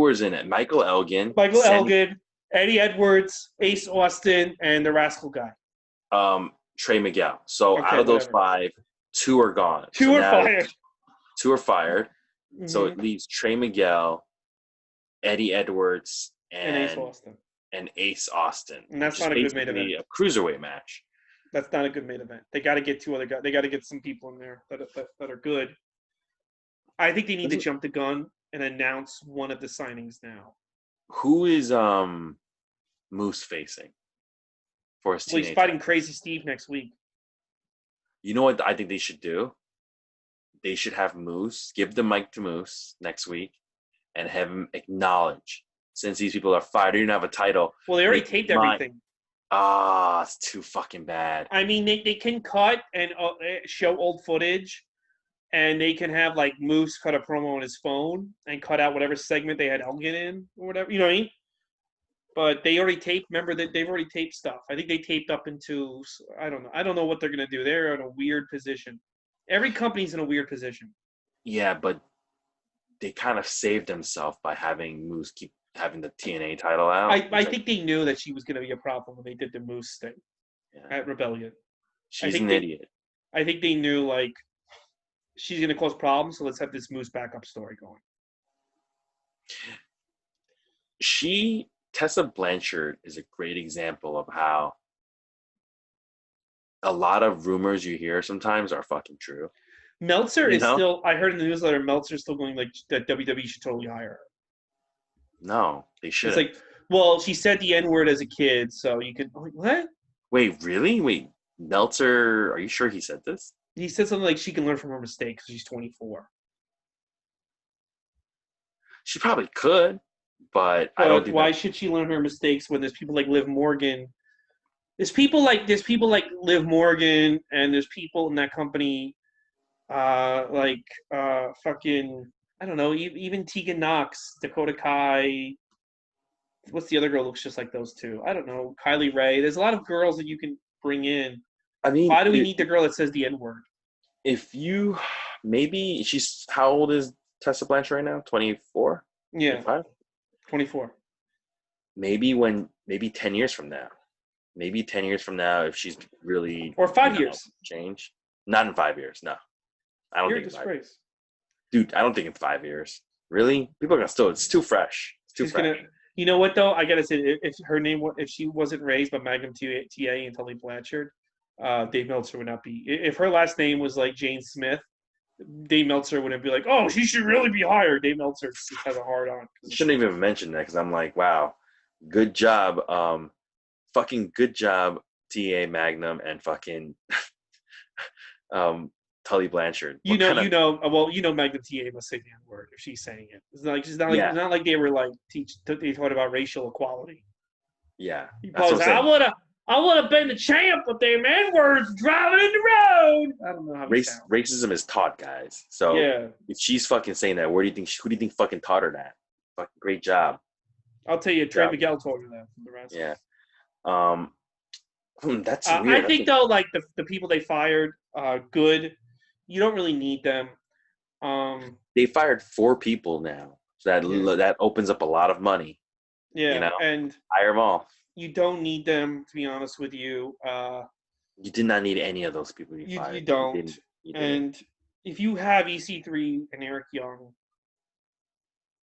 was in it? Michael Elgin, Eddie Edwards, Ace Austin, and the Rascal guy. Trey Miguel. So out of those 5, 2 are gone. Two are fired. Mm-hmm. So it leaves Trey Miguel, Eddie Edwards, and Ace Austin. And that's not a good main event. A cruiserweight match. That's not a good main event. They got to get 2 other guys. They got to get some people in there that are good. I think they need to jump the gun and announce one of the signings now. Who is Moose facing for his teenage? He's fighting Crazy Steve next week. You know what I think they should do? They should have Moose, give the mic to Moose next week, and have him acknowledge, since these people are fired, you don't have a title. Well, they already taped everything. It's too fucking bad. I mean, they can cut and show old footage, and they can have, like, Moose cut a promo on his phone and cut out whatever segment they had Elgin in or whatever. You know what I mean? But they already taped. Remember that they've already taped stuff. I think they taped up into, I don't know. I don't know what they're going to do. They're in a weird position. Every company's in a weird position. Yeah, but they kind of saved themselves by having Moose keep having the TNA title out. I think they knew that she was going to be a problem when they did the Moose thing at Rebellion. She's an idiot. I think they knew, like, she's going to cause problems, so let's have this Moose backup story going. Tessa Blanchard is a great example of how a lot of rumors you hear sometimes are fucking true. Meltzer is still, I heard in the newsletter, Meltzer's still going, like, that WWE should totally hire her. No, they shouldn't. It's like, Well, she said the N-word as a kid, so you could. What? Wait, really? Wait, Meltzer, are you sure he said this? He said something like she can learn from her mistakes because she's 24. She probably could, but I don't But think why that. should she learn her mistakes when there's people like Liv Morgan? There's people like Liv Morgan, and there's people in that company, fucking I don't know, even Tegan Knox, Dakota Kai. What's the other girl who looks just like those two? I don't know, Kylie Ray. There's a lot of girls that you can bring in. I mean, Why do we need the girl that says the N word? if you maybe she's how old is Tessa Blanchard right now? 24? Yeah, 25? 24. Maybe 10 years from now. Maybe 10 years from now, if she's really Or 5 years. change. Not in 5 years, no. I don't You're a think disgrace. dude, I don't think in 5 years. Really? People are gonna still it's too fresh. It's too She's fresh. gonna. You know what though? I gotta say, if she wasn't raised by Magnum TA and Tully Blanchard, Dave Meltzer would not be. If her last name was like Jane Smith, Dave Meltzer wouldn't be like, oh, she should really be hired. Dave Meltzer just has a hard on. Shouldn't even mention that because I'm like, wow, good job. Fucking good job, TA Magnum and fucking Tully Blanchard. Magnum TA must say the N word if she's saying it. It's not like they were like they taught about racial equality. Yeah. He probably said, I would have been the champ, but them N words driving in the road. I don't know how racism is taught, guys. So yeah. If she's fucking saying that, who do you think fucking taught her that? Fucking great job. I'll tell you, Trey Miguel told her that from the rest. Yeah. That's weird. I think though, like the people they fired, good. You don't really need them. They fired 4 people now, so that opens up a lot of money. Yeah, and hire them all. You don't need them, to be honest with you. You did not need any of those people you fired. You don't. You and if you have EC3 and Eric Young,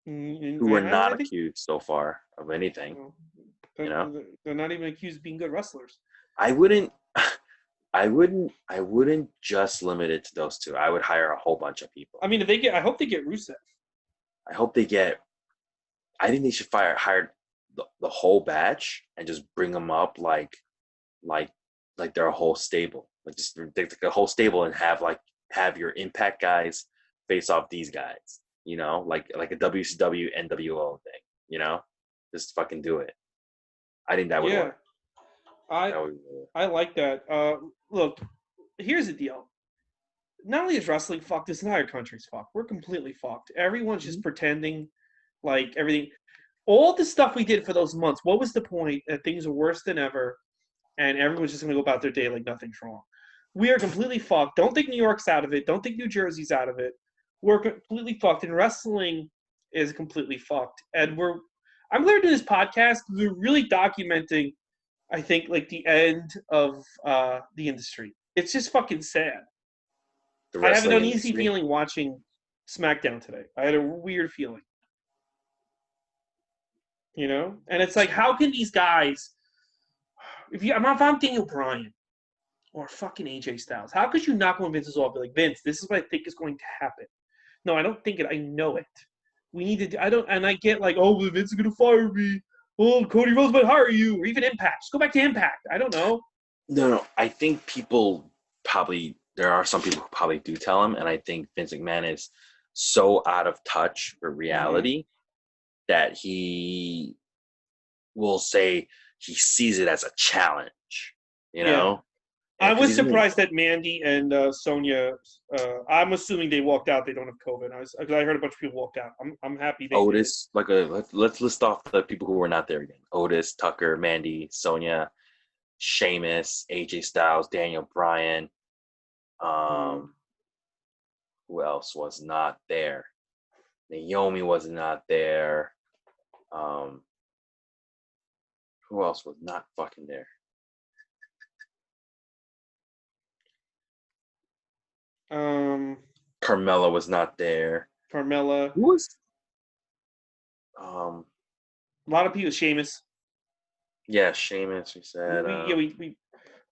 who were not accused so far of anything, they're not even accused of being good wrestlers. I wouldn't just limit it to those 2. I would hire a whole bunch of people. I mean, I hope they get Rusev. I think they should hire the whole batch and just bring them up like they're a whole stable. Like just take a whole stable and have your Impact guys face off these guys. Like a WCW NWO thing. Just fucking do it. I think that would work. I like that. Look, here's the deal. Not only is wrestling fucked, this entire country's fucked. We're completely fucked. Everyone's just pretending like everything. All the stuff we did for those months, what was the point? That things are worse than ever, and everyone's just going to go about their day like nothing's wrong. We are completely fucked. Don't think New York's out of it. Don't think New Jersey's out of it. We're completely fucked, and wrestling is completely fucked. And I'm glad to do this podcast because we're really documenting, I think, like the end of the industry. It's just fucking sad. I have an uneasy feeling watching SmackDown today. I had a weird feeling. And it's like, how can these guys, if I'm Daniel Bryan or fucking AJ Styles, how could you knock on Vince's off? Be like, Vince, this is what I think is going to happen. No, I don't think it. I know it. We need to. I get like, oh, Vince is going to fire me. Oh, Cody Rhodes might hire you, or even Impact. Just go back to Impact. I don't know. No. I think there are some people who probably do tell him, and I think Vince McMahon is so out of touch with reality that he will say he sees it as a challenge. Yeah. I was surprised that Mandy and Sonya. I'm assuming they walked out. They don't have COVID. I heard a bunch of people walked out. I'm happy. Otis, let's list off the people who were not there again. Otis, Tucker, Mandy, Sonya, Sheamus, AJ Styles, Daniel Bryan. Who else was not there? Naomi was not there. Who else was not fucking there? Carmella was not there. Carmella. Who was? A lot of people. Sheamus. Yeah, Sheamus. We said.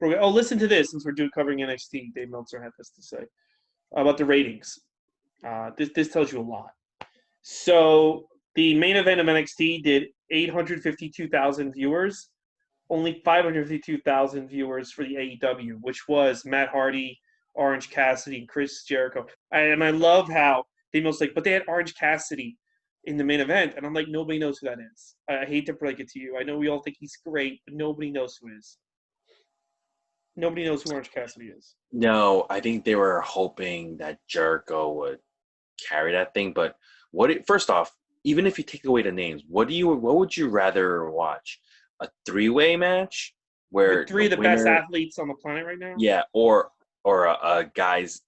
Listen to this. Since we're covering NXT, Dave Meltzer had this to say about the ratings. This tells you a lot. So the main event of NXT did 852,000 viewers. Only 552,000 viewers for the AEW, which was Matt Hardy, Orange Cassidy, and Chris Jericho. And I love how they most like, but they had Orange Cassidy in the main event, and I'm like, nobody knows who that is. I hate to break it to you. I know we all think he's great, but nobody knows who he is. Nobody knows who Orange Cassidy is. No, I think they were hoping that Jericho would carry that thing. But first off, even if you take away the names, what would you rather watch? A three-way match where with three of the best athletes on the planet right now? Yeah, or a guys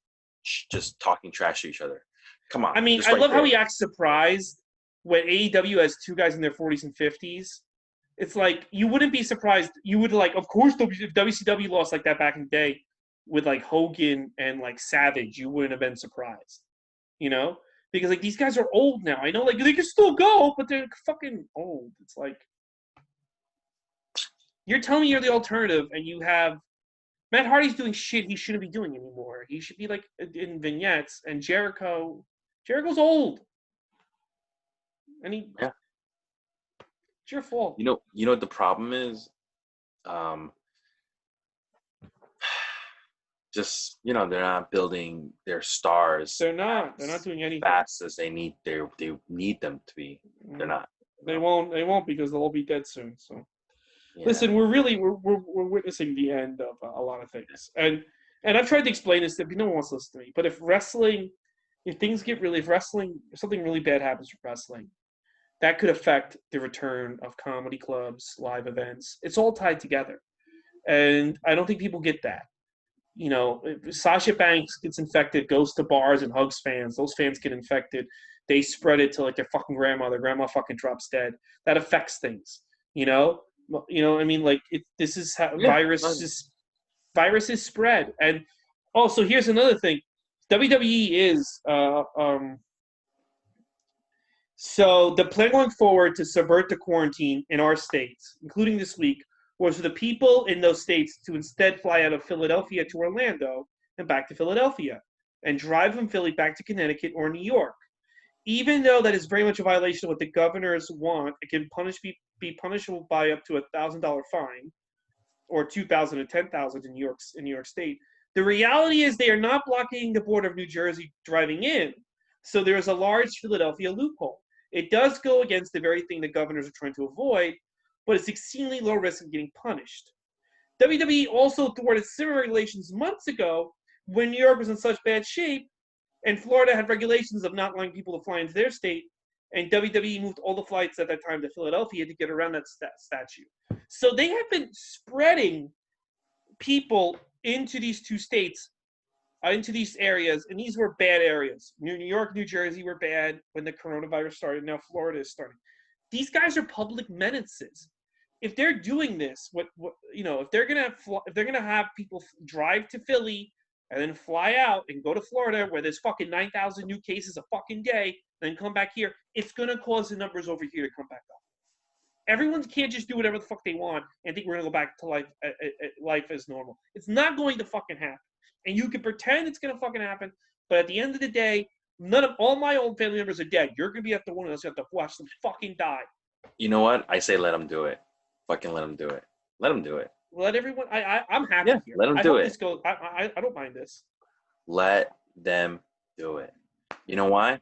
just talking trash to each other. Come on. I mean, I love how he acts surprised when AEW has two guys in their 40s and 50s. It's like, you wouldn't be surprised. You would like, of course, if WCW lost like that back in the day with like Hogan and like Savage, you wouldn't have been surprised, you know? Because like these guys are old now. I know like they can still go, but they're fucking old. It's like, you're telling me you're the alternative, and you have Matt Hardy's doing shit he shouldn't be doing anymore. He should be like in vignettes, and Jericho's old, and yeah. It's your fault. You know what the problem is? Just they're not building their stars. They're not doing anything fast as they need. They need them to be. They're not. They won't because they'll all be dead soon. So, yeah. Listen, we're witnessing the end of a lot of things, and I've tried to explain this to people. No one wants to listen to me. But if something really bad happens with wrestling, that could affect the return of comedy clubs, live events. It's all tied together. And I don't think people get that. Sasha Banks gets infected, goes to bars and hugs fans. Those fans get infected. They spread it to like their fucking grandma. Their grandma fucking drops dead. That affects things. I mean, like this is how viruses spread. And also, here's another thing. WWE is so the plan going forward to subvert the quarantine in our states, including this week, was for the people in those states to instead fly out of Philadelphia to Orlando and back to Philadelphia and drive from Philly back to Connecticut or New York. Even though that is very much a violation of what the governors want, it can be punishable by up to $1,000 fine or $2,000 to $10,000 in New York State. The reality is they are not blocking the border of New Jersey driving in, so there is a large Philadelphia loophole. It does go against the very thing the governors are trying to avoid, but it's exceedingly low risk of getting punished. WWE also thwarted similar regulations months ago when New York was in such bad shape, and Florida had regulations of not allowing people to fly into their state, and WWE moved all the flights at that time to Philadelphia to get around that statute. So they have been spreading people into these two states, into these areas, and these were bad areas. New York, New Jersey were bad when the coronavirus started. Now Florida is starting. These guys are public menaces. If they're doing this, if they're gonna have people drive to Philly and then fly out and go to Florida where there's fucking 9,000 new cases a fucking day, then come back here, it's gonna cause the numbers over here to come back up. Everyone can't just do whatever the fuck they want and think we're gonna go back to life as normal. It's not going to fucking happen. And you can pretend it's gonna fucking happen, but at the end of the day, none of all my old family members are dead. You're gonna be at the one of us. You have to watch them fucking die. You know what? I say let them do it. Fucking let them do it. Let them do it. Let everyone. I'm happy here. Let them do it. I don't mind this. Let them do it. You know why?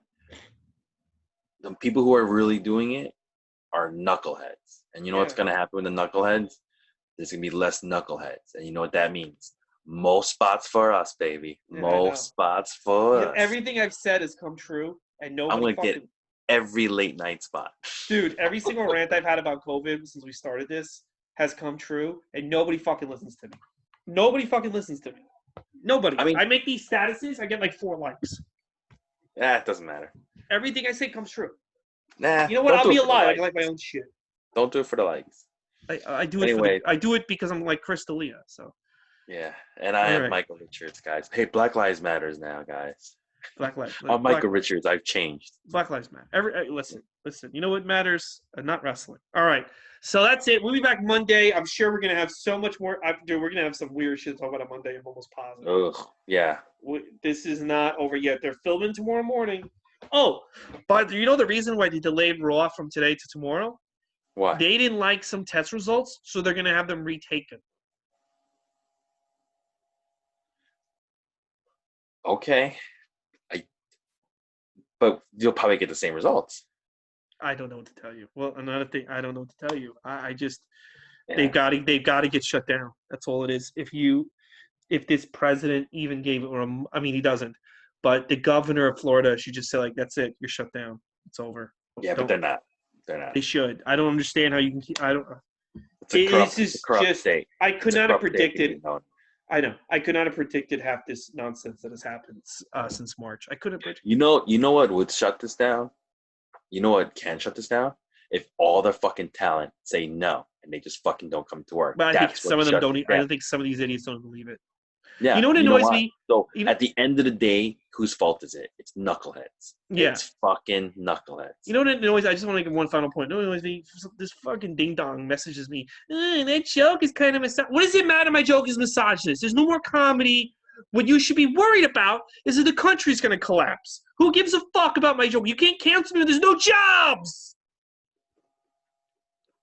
The people who are really doing it are knuckleheads. And you know what's going to happen with the knuckleheads? There's going to be less knuckleheads. And you know what that means? Most spots for us, baby. Yeah, most spots for us. Everything I've said has come true. And nobody I'm going to get every late night spot. Dude, every single rant I've had about COVID since we started this has come true. And nobody fucking listens to me. Nobody fucking listens to me. Nobody. I mean, I make these statuses. I get like 4 likes. Yeah, it doesn't matter. Everything I say comes true. Nah. You know what? I'll be alive. I can like my own shit. Don't do it for the likes. I do it. Anyway, I do it because I'm like Chris D'Elia. So. Yeah, and I am Michael Richards, guys. Hey, Black Lives Matters now, guys. Black Lives. I'm Michael Richards. I've changed. Black Lives Matter. Listen. You know what matters? Not wrestling. All right. So that's it. We'll be back Monday. I'm sure we're gonna have so much more. Dude, we're gonna have some weird shit to talk about on Monday. I'm almost positive. Ugh. Yeah. This is not over yet. They're filming tomorrow morning. Oh, but you know the reason why they delayed Raw from today to tomorrow? Why? They didn't like some test results, so they're going to have them retaken. Okay. But you'll probably get the same results. I don't know what to tell you. Well, another thing, I don't know what to tell you. I just Yeah. they've got to get shut down. That's all it is. If this president even gave it, I mean, he doesn't, but the governor of Florida should just say like, that's it, you're shut down. It's over. Yeah, but they're not. They're not. They should. I don't understand how you can keep. I don't. It's a corrupt state. I could not have predicted. State, I know. I could not have predicted half this nonsense that has happened since March. I couldn't predict. You know what would shut this down? You know what can shut this down? If all their fucking talent say no and they just fucking don't come to work. But I think some of them don't. I don't think some of these idiots don't believe it. Yeah. You know what annoys me? So at the end of the day, whose fault is it? It's knuckleheads. Yeah. It's fucking knuckleheads. You know what annoys? I just want to give one final point. You know what annoys me? This fucking ding dong messages me. That joke is kind of misogynist. What does it matter? My joke is misogynist. There's no more comedy. What you should be worried about is that the country's going to collapse. Who gives a fuck about my joke? You can't cancel me when there's no jobs.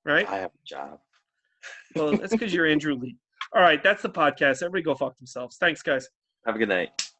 Right? I have a job. Well, that's because you're Andrew Lee. All right, that's the podcast. Everybody go fuck themselves. Thanks, guys. Have a good night.